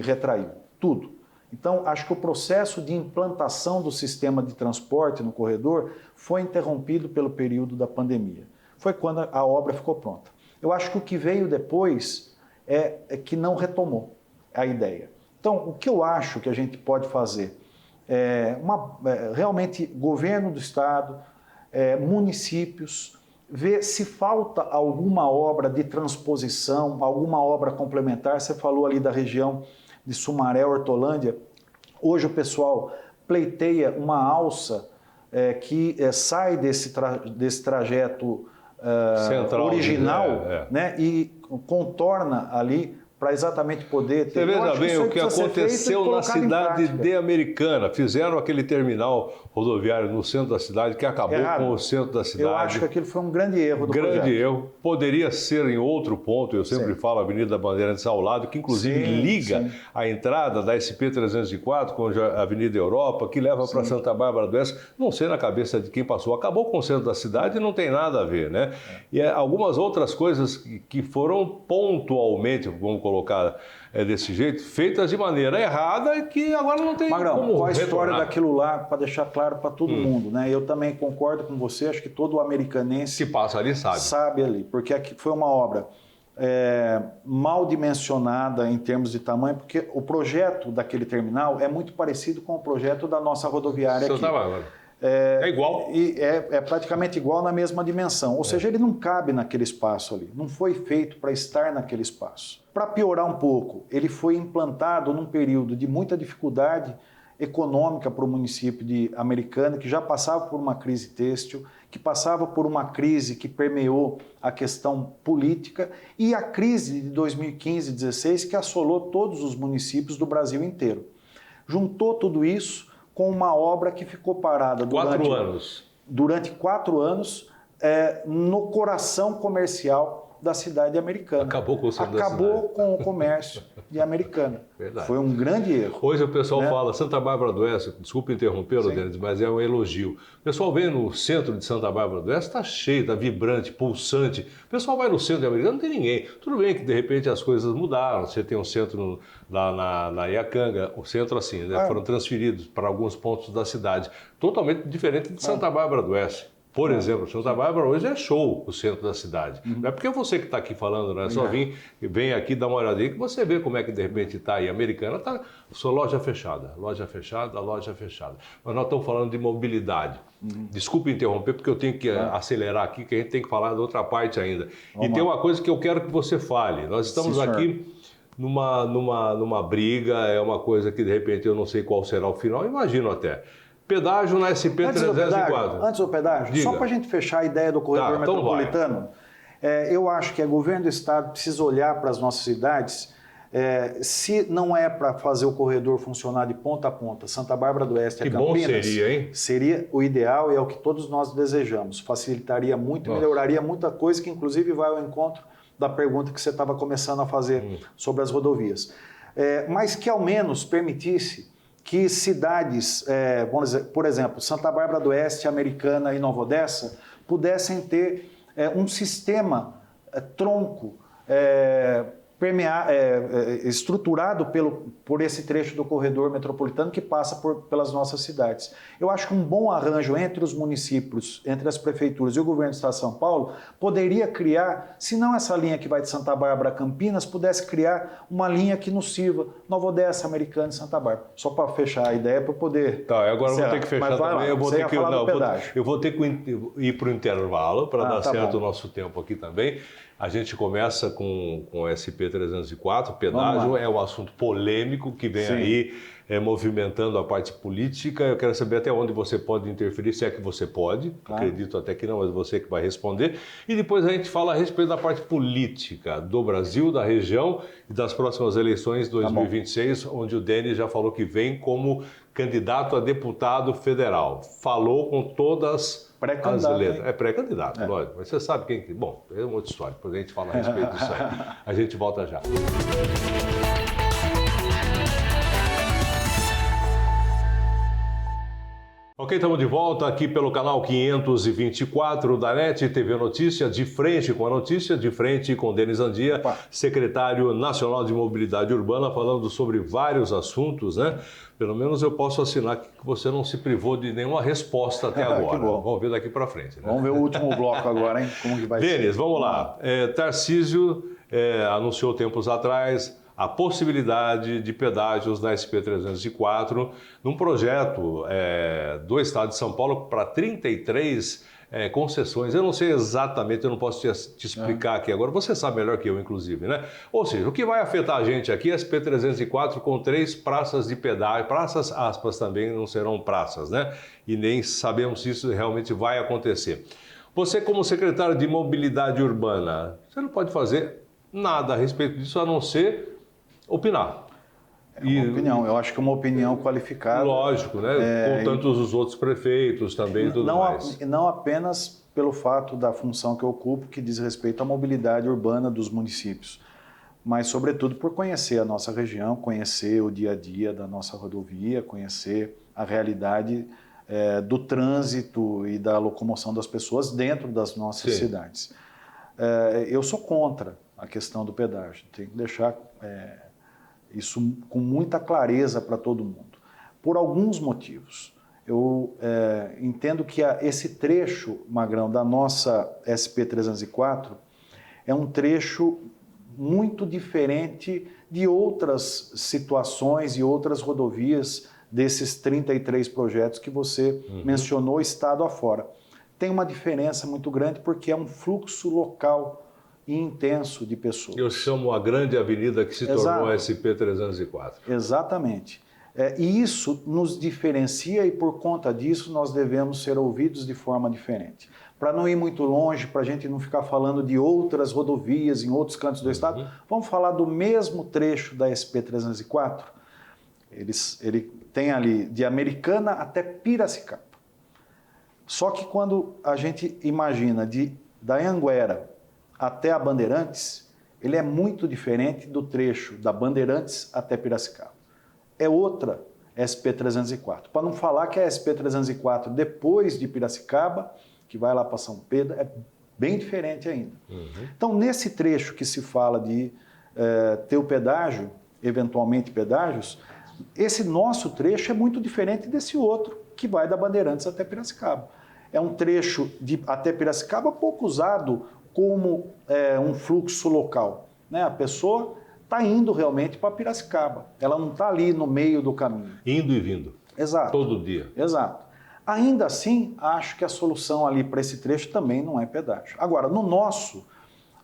retraiu, tudo. Então, acho que o processo de implantação do sistema de transporte no corredor foi interrompido pelo período da pandemia. Foi quando a obra ficou pronta. Eu acho que o que veio depois é que não retomou a ideia. Então, o que eu acho que a gente pode fazer realmente governo do estado, municípios, ver se falta alguma obra de transposição, alguma obra complementar. Você falou ali da região de Sumaré, Hortolândia. Hoje o pessoal pleiteia uma alça que sai desse trajeto central, original, né, e contorna ali para exatamente poder ter... Você veja bem o que aconteceu na cidade de Americana. Fizeram aquele terminal rodoviário no centro da cidade que acabou com o centro da cidade. Eu acho que aquilo foi um grande erro do projeto. Grande erro. Poderia ser em outro ponto, eu sempre falo a Avenida Bandeirantes ao lado, que inclusive liga a entrada da SP-304 com a Avenida Europa, que leva para Santa Bárbara do Oeste. Não sei na cabeça de quem passou. Acabou com o centro da cidade e não tem nada a ver, né? E algumas outras coisas que foram pontualmente, vamos colocar desse jeito, feitas de maneira errada e que agora não tem Magrão, como qual a história retornar daquilo lá, para deixar claro para todo mundo, né? Eu também concordo com você, acho que todo americanense que passa ali sabe ali, porque aqui foi uma obra mal dimensionada em termos de tamanho, porque o projeto daquele terminal é muito parecido com o projeto da nossa rodoviária aqui. É igual? É praticamente igual na mesma dimensão. Ou seja, ele não cabe naquele espaço ali. Não foi feito para estar naquele espaço. Para piorar um pouco, ele foi implantado num período de muita dificuldade econômica para o município de Americana, que já passava por uma crise têxtil, que passava por uma crise que permeou a questão política e a crise de 2015 e 2016 que assolou todos os municípios do Brasil inteiro. Juntou tudo isso com uma obra que ficou parada durante 4 anos no coração comercial da cidade americana. Acabou com o centro da cidade. Acabou com o comércio de Americana. Verdade. Foi um grande erro. Hoje o pessoal fala, Santa Bárbara do Oeste, desculpa interrompê-lo, Denis, mas é um elogio. O pessoal vem no centro de Santa Bárbara do Oeste, está cheio, está vibrante, pulsante. O pessoal vai no centro de Americana, não tem ninguém. Tudo bem que de repente as coisas mudaram, você tem um centro lá na Iacanga, o centro assim, né? Foram transferidos para alguns pontos da cidade, totalmente diferente de Santa Bárbara do Oeste. Por exemplo, Santa Bárbara hoje é show o centro da cidade. Não é porque você que está aqui falando, né? Só vem aqui dar uma olhadinha que você vê como é que de repente está aí. Americana está sua loja fechada. Mas nós estamos falando de mobilidade. Desculpe interromper, porque eu tenho que acelerar aqui, que a gente tem que falar da outra parte ainda. Tem uma coisa que eu quero que você fale. Nós estamos aqui numa briga, é uma coisa que de repente eu não sei qual será o final, imagino até. Pedágio na SP-304. Antes do pedágio, só para a gente fechar a ideia do corredor metropolitano, eu acho que o governo do estado precisa olhar para as nossas cidades, se não é para fazer o corredor funcionar de ponta a ponta, Santa Bárbara do Oeste a Campinas, bom seria, hein? Seria o ideal e é o que todos nós desejamos. Facilitaria muito, melhoraria muita coisa, que inclusive vai ao encontro da pergunta que você estava começando a fazer sobre as rodovias. Mas que ao menos permitisse que cidades, vamos dizer, por exemplo, Santa Bárbara do Oeste, Americana e Nova Odessa, pudessem ter um sistema tronco estruturado por esse trecho do corredor metropolitano que passa pelas nossas cidades. Eu acho que um bom arranjo entre os municípios, entre as prefeituras e o governo do estado de São Paulo, poderia criar, se não essa linha que vai de Santa Bárbara a Campinas, pudesse criar uma linha que nos sirva Nova Odessa, Americana e Santa Bárbara. Só para fechar a ideia, para poder... Tá, agora eu vou ter que fechar também. Eu vou ter que ir para o intervalo para dar certo o nosso tempo aqui também. A gente começa com o SP-304, pedágio é um assunto polêmico que vem aí movimentando a parte política. Eu quero saber até onde você pode interferir, se é que você pode. Claro. Acredito até que não, mas você que vai responder. E depois a gente fala a respeito da parte política do Brasil, da região e das próximas eleições 2026, onde o Denis já falou que vem como candidato a deputado federal. Falou com todas as letras. É pré-candidato, lógico. Mas você sabe quem... Bom, é uma outra história. Depois a gente fala a respeito disso aí. A gente volta já. Ok, estamos de volta aqui pelo canal 524 da NET TV Notícia, de frente com a notícia, de frente com Denis Andia, secretário nacional de Mobilidade Urbana, falando sobre vários assuntos, né? Pelo menos eu posso assinar que você não se privou de nenhuma resposta até agora. Vamos ver daqui para frente, né? Vamos ver o último bloco agora, hein? Como que vai ser? Denis, vamos lá. Tarcísio anunciou tempos atrás a possibilidade de pedágios na SP-304 num projeto do Estado de São Paulo para 33 concessões. Eu não sei exatamente, eu não posso te explicar aqui agora, você sabe melhor que eu, inclusive, né? Ou seja, o que vai afetar a gente aqui é a SP-304 com 3 praças de pedágio, praças aspas também não serão praças, né? E nem sabemos se isso realmente vai acontecer. Você, como secretário de Mobilidade Urbana, você não pode fazer nada a respeito disso, a não ser opinar. É uma opinião, eu acho que é uma opinião qualificada. Lógico, né? Com tantos os outros prefeitos também e tudo mais. Não apenas pelo fato da função que eu ocupo, que diz respeito à mobilidade urbana dos municípios, mas sobretudo por conhecer a nossa região, conhecer o dia a dia da nossa rodovia, conhecer a realidade do trânsito e da locomoção das pessoas dentro das nossas cidades. Eu sou contra a questão do pedágio, tem que deixar isso com muita clareza para todo mundo, por alguns motivos. Eu entendo que esse trecho, Magrão, da nossa SP-304 é um trecho muito diferente de outras situações e outras rodovias desses 33 projetos que você mencionou estado afora. Tem uma diferença muito grande porque é um fluxo local e intenso de pessoas. Eu chamo a grande avenida que se tornou a SP-304. Exatamente. E isso nos diferencia e por conta disso nós devemos ser ouvidos de forma diferente. Para não ir muito longe, para a gente não ficar falando de outras rodovias em outros cantos do estado, vamos falar do mesmo trecho da SP-304. Ele tem ali de Americana até Piracicaba. Só que quando a gente imagina da Anhanguera até a Bandeirantes, ele é muito diferente do trecho da Bandeirantes até Piracicaba. É outra SP-304. Para não falar que a SP-304 depois de Piracicaba, que vai lá para São Pedro, é bem diferente ainda. Então, nesse trecho que se fala de ter o pedágio, eventualmente pedágios, esse nosso trecho é muito diferente desse outro, que vai da Bandeirantes até Piracicaba. É um trecho até Piracicaba pouco usado como um fluxo local, né? A pessoa está indo realmente para Piracicaba, ela não está ali no meio do caminho. Indo e vindo. Exato. Todo dia. Exato. Ainda assim, acho que a solução ali para esse trecho também não é pedágio. Agora, no nosso,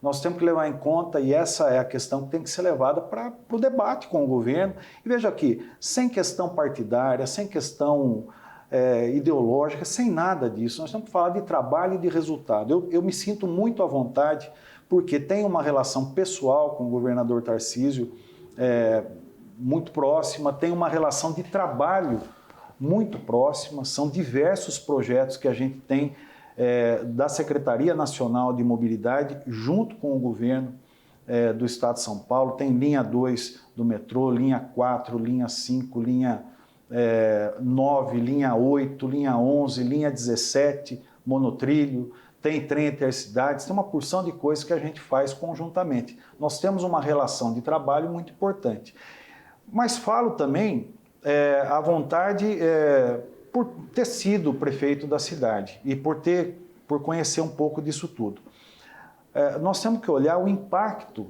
nós temos que levar em conta, e essa é a questão que tem que ser levada para o debate com o governo. E veja aqui, sem questão partidária, sem questão ideológica, sem nada disso. Nós temos que falar de trabalho e de resultado. Eu me sinto muito à vontade, porque tenho uma relação pessoal com o governador Tarcísio muito próxima, tenho uma relação de trabalho muito próxima, são diversos projetos que a gente tem da Secretaria Nacional de Mobilidade, junto com o governo do Estado de São Paulo, tem linha 2 do metrô, linha 4, linha 5, linha 9, linha 8, linha 11, linha 17, monotrilho, tem trem intercidades, tem uma porção de coisas que a gente faz conjuntamente. Nós temos uma relação de trabalho muito importante. Mas falo também à vontade por ter sido prefeito da cidade e por conhecer um pouco disso tudo. Nós temos que olhar o impacto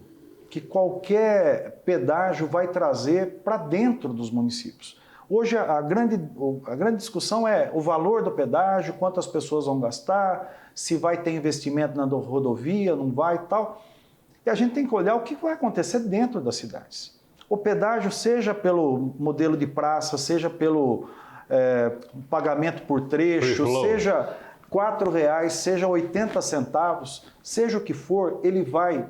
que qualquer pedágio vai trazer para dentro dos municípios. Hoje a grande discussão é o valor do pedágio, quantas pessoas vão gastar, se vai ter investimento na rodovia, não vai e tal. E a gente tem que olhar o que vai acontecer dentro das cidades. O pedágio, seja pelo modelo de praça, seja pelo pagamento por trecho, seja R$4, seja 80 centavos, seja o que for, ele vai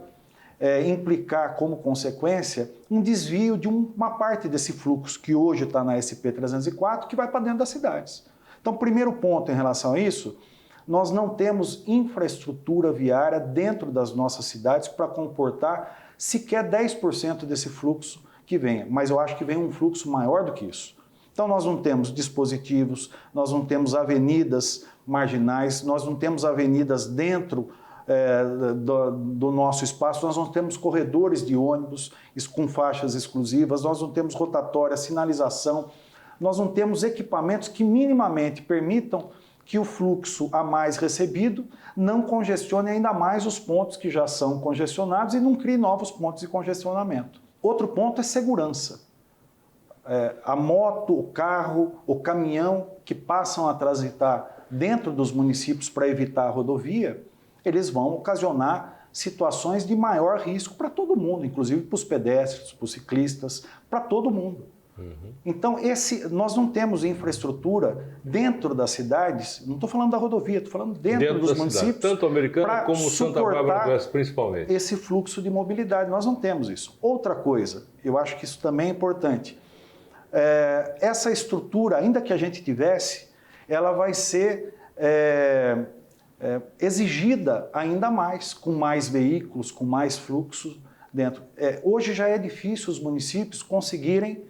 implicar como consequência um desvio de uma parte desse fluxo que hoje está na SP-304, que vai para dentro das cidades. Então, primeiro ponto em relação a isso, nós não temos infraestrutura viária dentro das nossas cidades para comportar sequer 10% desse fluxo que venha, mas eu acho que vem um fluxo maior do que isso. Então, nós não temos dispositivos, nós não temos avenidas marginais, nós não temos avenidas dentro do nosso espaço, nós não temos corredores de ônibus com faixas exclusivas, nós não temos rotatória, sinalização, nós não temos equipamentos que minimamente permitam que o fluxo a mais recebido não congestione ainda mais os pontos que já são congestionados e não crie novos pontos de congestionamento. Outro ponto é segurança. A moto, o carro, o caminhão que passam a transitar dentro dos municípios para evitar a rodovia, eles vão ocasionar situações de maior risco para todo mundo, inclusive para os pedestres, para os ciclistas, para todo mundo. Então, nós não temos infraestrutura dentro das cidades, não estou falando da rodovia, estou falando dentro dos municípios, tanto Americana como Santa Bárbara do Oeste, principalmente. Esse fluxo de mobilidade, nós não temos isso. Outra coisa, eu acho que isso também é importante, essa estrutura, ainda que a gente tivesse, ela vai ser exigida ainda mais, com mais veículos, com mais fluxo dentro. Hoje já é difícil os municípios conseguirem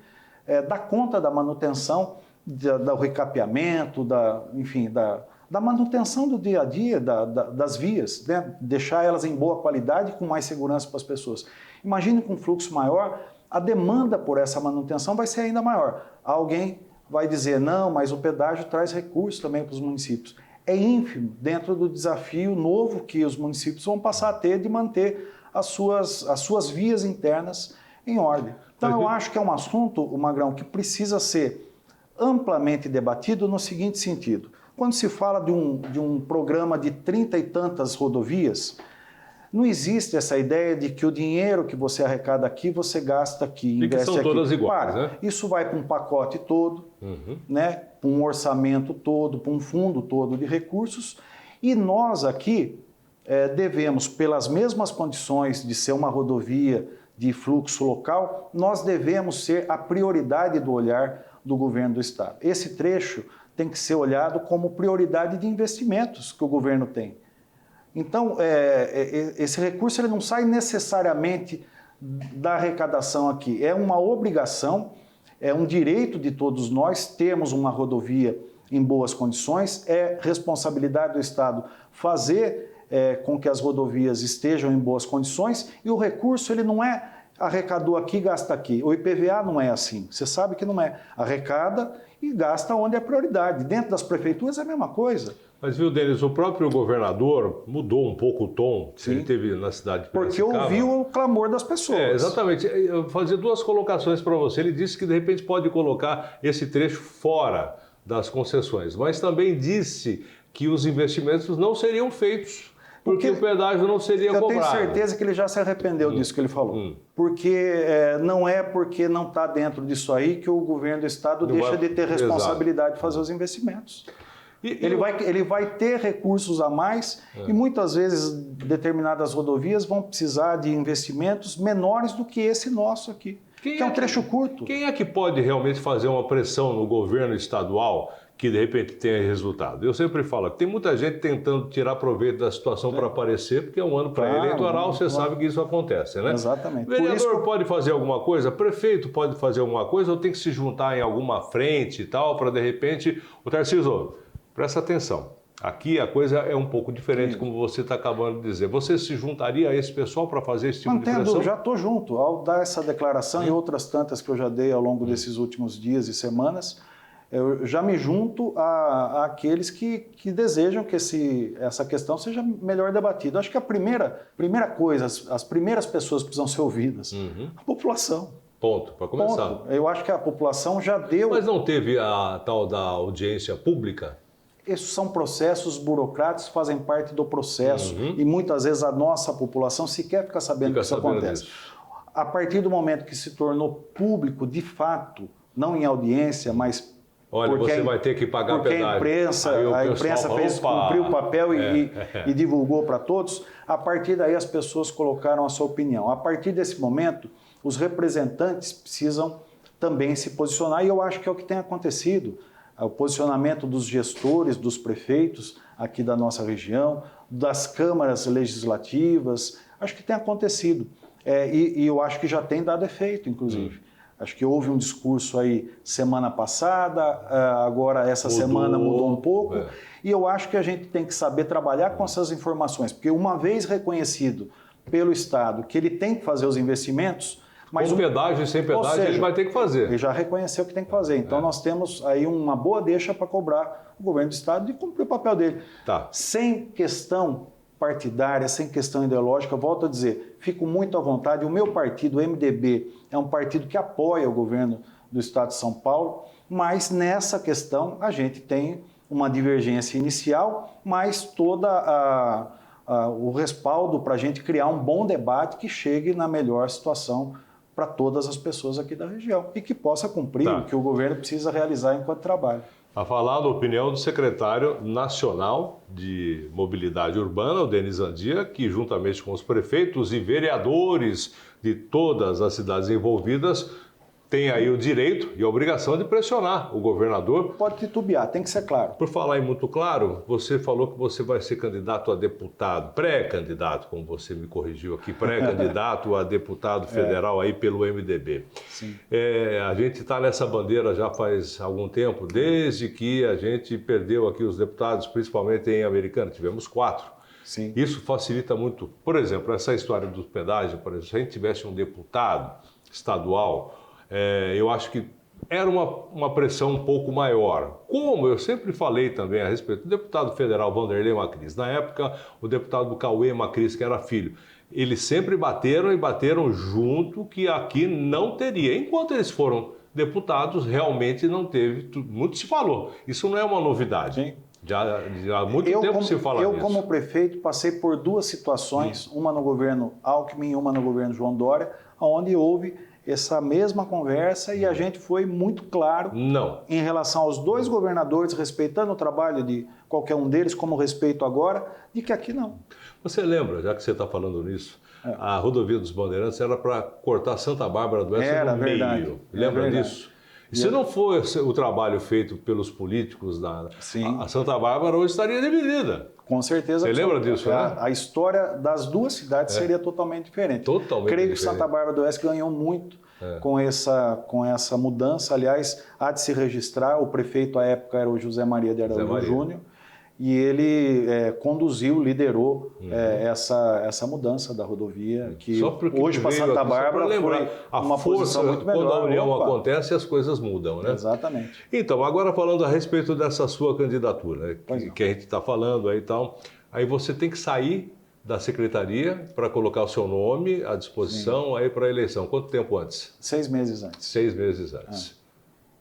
dar conta da manutenção, do recapeamento, da manutenção do dia a dia das vias, né? Deixar elas em boa qualidade e com mais segurança para as pessoas. Imagine com um fluxo maior, a demanda por essa manutenção vai ser ainda maior. Alguém vai dizer, não, mas o pedágio traz recursos também para os municípios. É ínfimo dentro do desafio novo que os municípios vão passar a ter de manter as suas vias internas em ordem. Então, eu acho que é um assunto, Magrão, que precisa ser amplamente debatido no seguinte sentido. Quando se fala de um programa de 30 e tantas rodovias, não existe essa ideia de que o dinheiro que você arrecada aqui, você gasta aqui, investe aqui. E que são todas iguais, né? Isso vai para um pacote todo, né? Para um orçamento todo, para um fundo todo de recursos. E nós aqui devemos, pelas mesmas condições de ser uma rodovia de fluxo local, nós devemos ser a prioridade do olhar do governo do Estado. Esse trecho tem que ser olhado como prioridade de investimentos que o governo tem. Então, esse recurso ele não sai necessariamente da arrecadação aqui. É uma obrigação, é um direito de todos nós termos uma rodovia em boas condições, é responsabilidade do Estado fazer com que as rodovias estejam em boas condições, e o recurso ele não é arrecadou aqui, gasta aqui. O IPVA não é assim, você sabe que não é. Arrecada e gasta onde é prioridade. Dentro das prefeituras é a mesma coisa. Mas viu, Denis, o próprio governador mudou um pouco o tom que ele teve na cidade de Piracicaba. Porque ouviu o clamor das pessoas. Exatamente. Eu vou fazer duas colocações para você. Ele disse que de repente pode colocar esse trecho fora das concessões, mas também disse que os investimentos não seriam feitos porque o pedágio não seria cobrado. Eu tenho certeza que ele já se arrependeu disso que ele falou. Porque não é porque não está dentro disso aí que o governo do Estado deixa de ter responsabilidade de fazer os investimentos. Ele vai ter recursos a mais e muitas vezes determinadas rodovias vão precisar de investimentos menores do que esse nosso aqui, que é um trecho curto. Quem é que pode realmente fazer uma pressão no governo estadual que de repente tenha resultado? Eu sempre falo que tem muita gente tentando tirar proveito da situação para aparecer, porque é um ano pré-eleitoral, você sabe que isso acontece, né? Exatamente. O vereador pode fazer alguma coisa, prefeito pode fazer alguma coisa, ou tem que se juntar em alguma frente e tal, para de repente... O Tarcísio, presta atenção. Aqui a coisa é um pouco diferente, como você está acabando de dizer. Você se juntaria a esse pessoal para fazer esse tipo de pressão? Já estou junto. Ao dar essa declaração e outras tantas que eu já dei ao longo desses últimos dias e semanas, eu já me junto àqueles que desejam que essa questão seja melhor debatida. Acho que a primeira coisa, as primeiras pessoas que precisam ser ouvidas, a população. Ponto, para começar. Ponto. Eu acho que a população já deu... Mas não teve a tal da audiência pública? esses são processos burocráticos, fazem parte do processo e muitas vezes a nossa população sequer fica sabendo que isso acontece. A partir do momento que se tornou público, de fato, não em audiência, mas olha, porque você vai ter que pagar porque pedágio. a imprensa fez, cumpriu o papel e divulgou para todos, a partir daí as pessoas colocaram a sua opinião. A partir desse momento, os representantes precisam também se posicionar e eu acho que é o que tem acontecido. O posicionamento dos gestores, dos prefeitos aqui da nossa região, das câmaras legislativas, acho que tem acontecido. E eu acho que já tem dado efeito, inclusive. Acho que houve um discurso aí semana passada, agora essa semana mudou um pouco. E eu acho que a gente tem que saber trabalhar com essas informações, porque uma vez reconhecido pelo Estado que ele tem que fazer os investimentos, mas com pedágio e sem pedágio, seja, ele vai ter que fazer. Ele já reconheceu que tem que fazer. Então nós temos aí uma boa deixa para cobrar o governo do Estado de cumprir o papel dele. Tá. Sem questão partidária, sem questão ideológica, volto a dizer, fico muito à vontade. O meu partido, o MDB, é um partido que apoia o governo do Estado de São Paulo, mas nessa questão a gente tem uma divergência inicial, mas toda o respaldo para a gente criar um bom debate que chegue na melhor situação para todas as pessoas aqui da região e que possa cumprir o que o governo precisa realizar enquanto trabalha. A falar a opinião do secretário nacional de Mobilidade Urbana, o Denis Andia, que juntamente com os prefeitos e vereadores de todas as cidades envolvidas, tem aí o direito e a obrigação de pressionar o governador. Pode titubear, tem que ser claro. Por falar em muito claro, você falou que você vai ser candidato a deputado, pré-candidato, como você me corrigiu aqui, pré-candidato a deputado federal aí pelo MDB. Sim. A gente está nessa bandeira já faz algum tempo, desde que a gente perdeu aqui os deputados, principalmente em Americana, tivemos 4. Sim. Isso facilita muito. Por exemplo, essa história do pedágio, por exemplo, se a gente tivesse um deputado estadual, eu acho que era uma pressão um pouco maior. Como eu sempre falei também a respeito do deputado federal Vanderlei Macris, na época o deputado Cauê Macris, que era filho, eles sempre bateram e bateram junto que aqui não teria. Enquanto eles foram deputados, realmente não teve, muito se falou. Isso não é uma novidade. Sim. Já há muito tempo se fala nisso. Eu, como prefeito, passei por 2 situações, uma no governo Alckmin e uma no governo João Dória, onde houve essa mesma conversa e a gente foi muito claro em relação aos 2 governadores, respeitando o trabalho de qualquer um deles, como respeito agora, de que aqui não. Você lembra, já que você está falando nisso, a rodovia dos Bandeirantes era para cortar Santa Bárbara do Oeste no meio. Lembra disso? E se não fosse o trabalho feito pelos políticos, a Santa Bárbara hoje estaria dividida. Com certeza. Você lembra disso, né? A história das 2 cidades seria totalmente diferente. Totalmente Creio diferente. que Santa Bárbara do Oeste ganhou muito com essa mudança. Aliás, há de se registrar, o prefeito à época era o José Maria de Araújo Júnior, e ele conduziu, liderou essa mudança da rodovia, que hoje para Santa Bárbara foi uma posição muito melhor. Quando a união acontece, as coisas mudam, né? Exatamente. Então, agora falando a respeito dessa sua candidatura, que a gente está falando aí e tal, aí você tem que sair da secretaria para colocar o seu nome à disposição aí para a eleição. Quanto tempo antes? 6 meses antes. 6 meses antes.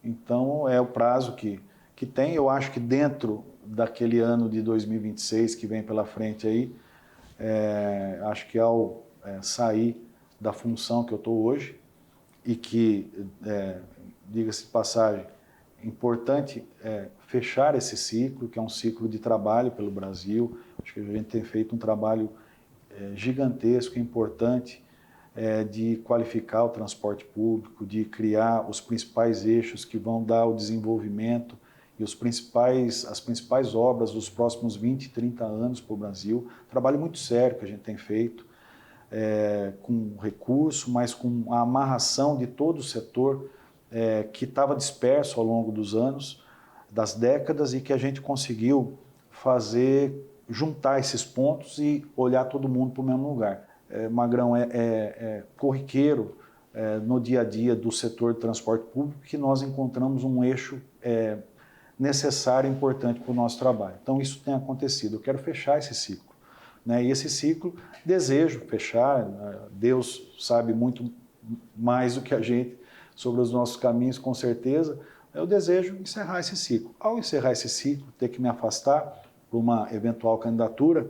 Então, é o prazo que tem. Eu acho que dentro daquele ano de 2026 que vem pela frente aí, acho que ao sair da função que eu estou hoje e que, diga-se de passagem, importante fechar esse ciclo, que é um ciclo de trabalho pelo Brasil. Acho que a gente tem feito um trabalho gigantesco, importante, de qualificar o transporte público, de criar os principais eixos que vão dar o desenvolvimento e as principais obras dos próximos 20, 30 anos para o Brasil. Trabalho muito sério que a gente tem feito, com recurso, mas com a amarração de todo o setor que estava disperso ao longo dos anos, das décadas, e que a gente conseguiu juntar esses pontos e olhar todo mundo para o mesmo lugar. Magrão, corriqueiro no dia a dia do setor de transporte público que nós encontramos um eixo necessário e importante para o nosso trabalho. Então, isso tem acontecido. Eu quero fechar esse ciclo. E esse ciclo, desejo fechar. Deus sabe muito mais do que a gente sobre os nossos caminhos, com certeza. Eu desejo encerrar esse ciclo. Ao encerrar esse ciclo, ter que me afastar para uma eventual candidatura,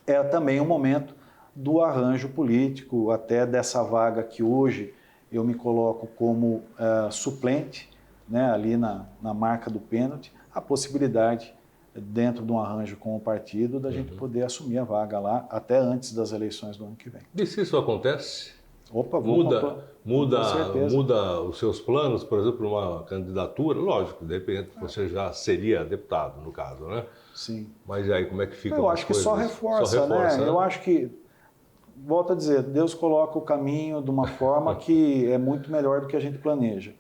é também o momento do arranjo político, até dessa vaga que hoje eu me coloco como suplente, né, ali na marca do pênalti, a possibilidade, dentro de um arranjo com o partido, da gente poder assumir a vaga lá até antes das eleições do ano que vem. E se isso acontece? Opa, vou muda os seus planos, por exemplo, uma candidatura? Lógico, de repente você já seria deputado, no caso, né? Sim. Mas aí como é que fica? Eu acho que só reforça, né? Eu acho que, volto a dizer, Deus coloca o caminho de uma forma que é muito melhor do que a gente planeja.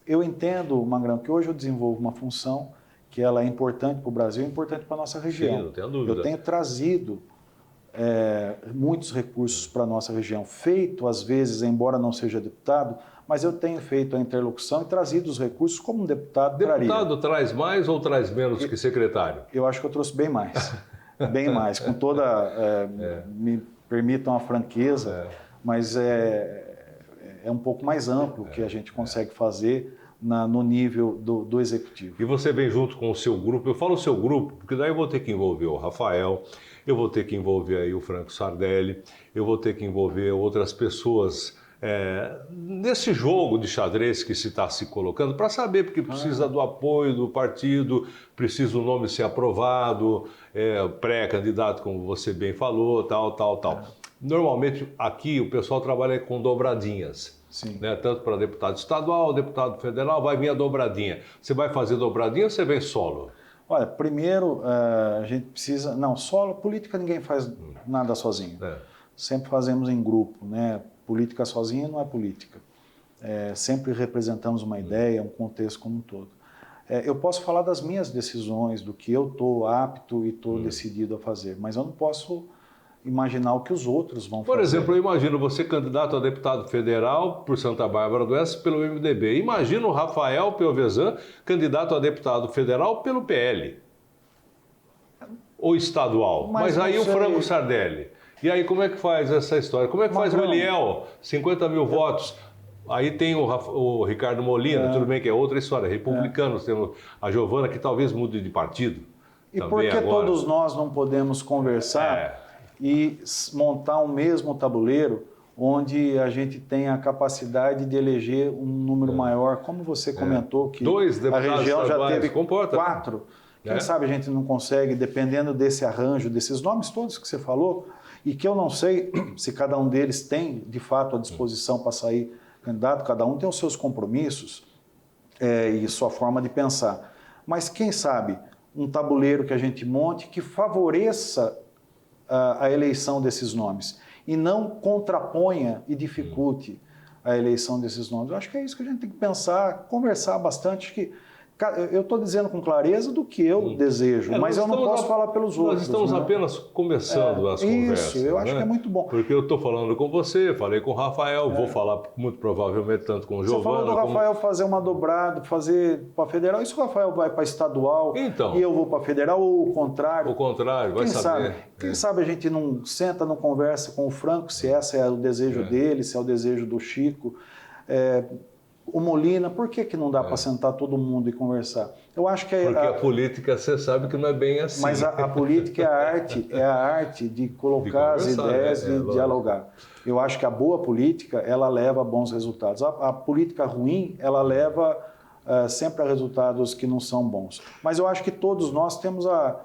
Eu entendo, Magrão, que hoje eu desenvolvo uma função que ela é importante para o Brasil, é importante para a nossa região. Sim, não tenho dúvida. Eu tenho trazido muitos recursos para a nossa região, feito às vezes, embora não seja deputado, mas eu tenho feito a interlocução e trazido os recursos como um deputado traria. Deputado traz mais ou traz menos que secretário? Eu acho que eu trouxe bem mais, bem mais, com toda, me permitam a franqueza, mas é um pouco mais amplo que a gente consegue fazer no nível do executivo. E você vem junto com o seu grupo, eu falo o seu grupo, porque daí eu vou ter que envolver o Rafael, eu vou ter que envolver aí o Franco Sardelli, eu vou ter que envolver outras pessoas nesse jogo de xadrez que se está se colocando, para saber, porque precisa do apoio do partido, precisa o nome ser aprovado, pré-candidato, como você bem falou, tal. Normalmente aqui o pessoal trabalha com dobradinhas. Sim. Né? Tanto para deputado estadual, deputado federal, vai vir a dobradinha. Você vai fazer dobradinha ou você vem solo? Olha, primeiro a gente precisa... Não, solo, política ninguém faz nada sozinho. Sempre fazemos em grupo, né? Política sozinha não é política. Sempre representamos uma ideia, um contexto como um todo. Eu posso falar das minhas decisões, do que eu estou apto e estou decidido a fazer, mas eu não posso imaginar o que os outros vão fazer. Por exemplo, eu imagino você candidato a deputado federal por Santa Bárbara do Oeste pelo MDB. Imagina o Rafael Pelvezan candidato a deputado federal pelo PL. Ou estadual. Mas aí o Franco Sardelli. E aí como é que faz essa história? Como é que faz o Eliel? 50 mil votos. Aí tem o Ricardo Molina, tudo bem que é outra história. Republicanos, temos a Giovana, que talvez mude de partido. E por que todos nós não podemos conversar e montar um mesmo tabuleiro onde a gente tem a capacidade de eleger um número maior, como você comentou, que a região já teve 4. Quem sabe a gente não consegue, dependendo desse arranjo, desses nomes todos que você falou, e que eu não sei se cada um deles tem, de fato, a disposição para sair candidato, cada um tem os seus compromissos e sua forma de pensar. Mas quem sabe um tabuleiro que a gente monte que favoreça a eleição desses nomes e não contraponha e dificulte a eleição desses nomes. Eu acho que é isso que a gente tem que pensar, conversar bastante. Acho que eu estou dizendo com clareza do que eu desejo, mas eu não posso falar pelos outros. Nós estamos apenas começando as conversas. Isso, eu acho que é muito bom. Porque eu estou falando com você, falei com o Rafael, vou falar muito provavelmente tanto com o Giovana. Você falou do Rafael fazer uma dobrada, fazer para federal, e se o Rafael vai para estadual e eu vou para federal, ou o contrário? O contrário, vai saber. Quem sabe a gente não senta, não conversa com o Franco, se esse é o desejo dele, se é o desejo do Chico. O Molina, por que não dá para sentar todo mundo e conversar? Eu acho que porque a política, você sabe que não é bem assim. Mas a política é a arte de colocar as ideias e dialogar. Eu acho que a boa política, ela leva a bons resultados. A política ruim, ela leva sempre a resultados que não são bons. Mas eu acho que todos nós temos a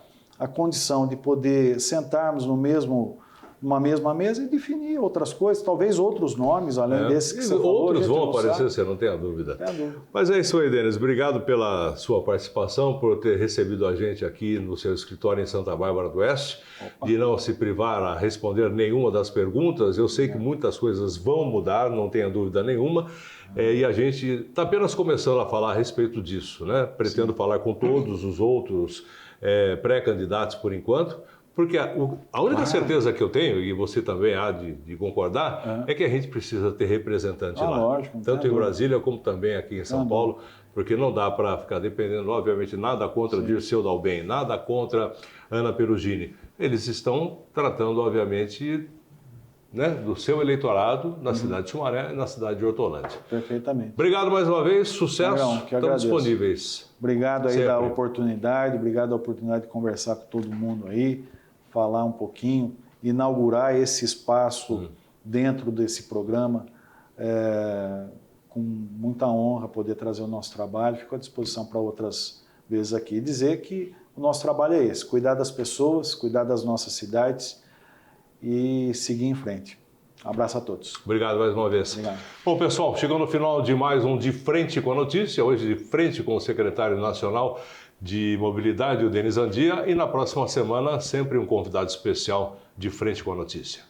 condição de poder sentarmos numa mesma mesa e definir outras coisas, talvez outros nomes, além desses que você falou. Outros vão aparecer, você não tem a dúvida. Mas é isso aí, Denis. Obrigado pela sua participação, por ter recebido a gente aqui no seu escritório em Santa Bárbara do Oeste, de não se privar a responder nenhuma das perguntas. Eu sei que muitas coisas vão mudar, não tenha dúvida nenhuma, e a gente está apenas começando a falar a respeito disso, né? Pretendo falar com todos os outros pré-candidatos por enquanto, porque a única certeza que eu tenho, e você também há de concordar, é que a gente precisa ter representante lá. Lógico, tanto em Brasília como também aqui em São Paulo, porque não dá para ficar dependendo, obviamente, nada contra Dirceu Dalben, nada contra Ana Perugini. Eles estão tratando, obviamente, né, do seu eleitorado na cidade de Sumaré e na cidade de Hortolândia. Perfeitamente. Obrigado mais uma vez, sucesso, Magrão, que estamos agradeço. disponíveis. Obrigado aí Sempre. da oportunidade, obrigado da oportunidade de conversar com todo mundo aí, falar um pouquinho, inaugurar esse espaço dentro desse programa, com muita honra poder trazer o nosso trabalho, fico à disposição para outras vezes aqui. E dizer que o nosso trabalho é esse, cuidar das pessoas, cuidar das nossas cidades e seguir em frente. Um abraço a todos. Obrigado mais uma vez. Obrigado. Bom, pessoal, chegando no final de mais um De Frente com a Notícia, hoje de frente com o secretário nacional de Mobilidade, o Denis Andia, e na próxima semana sempre um convidado especial de Frente com a Notícia.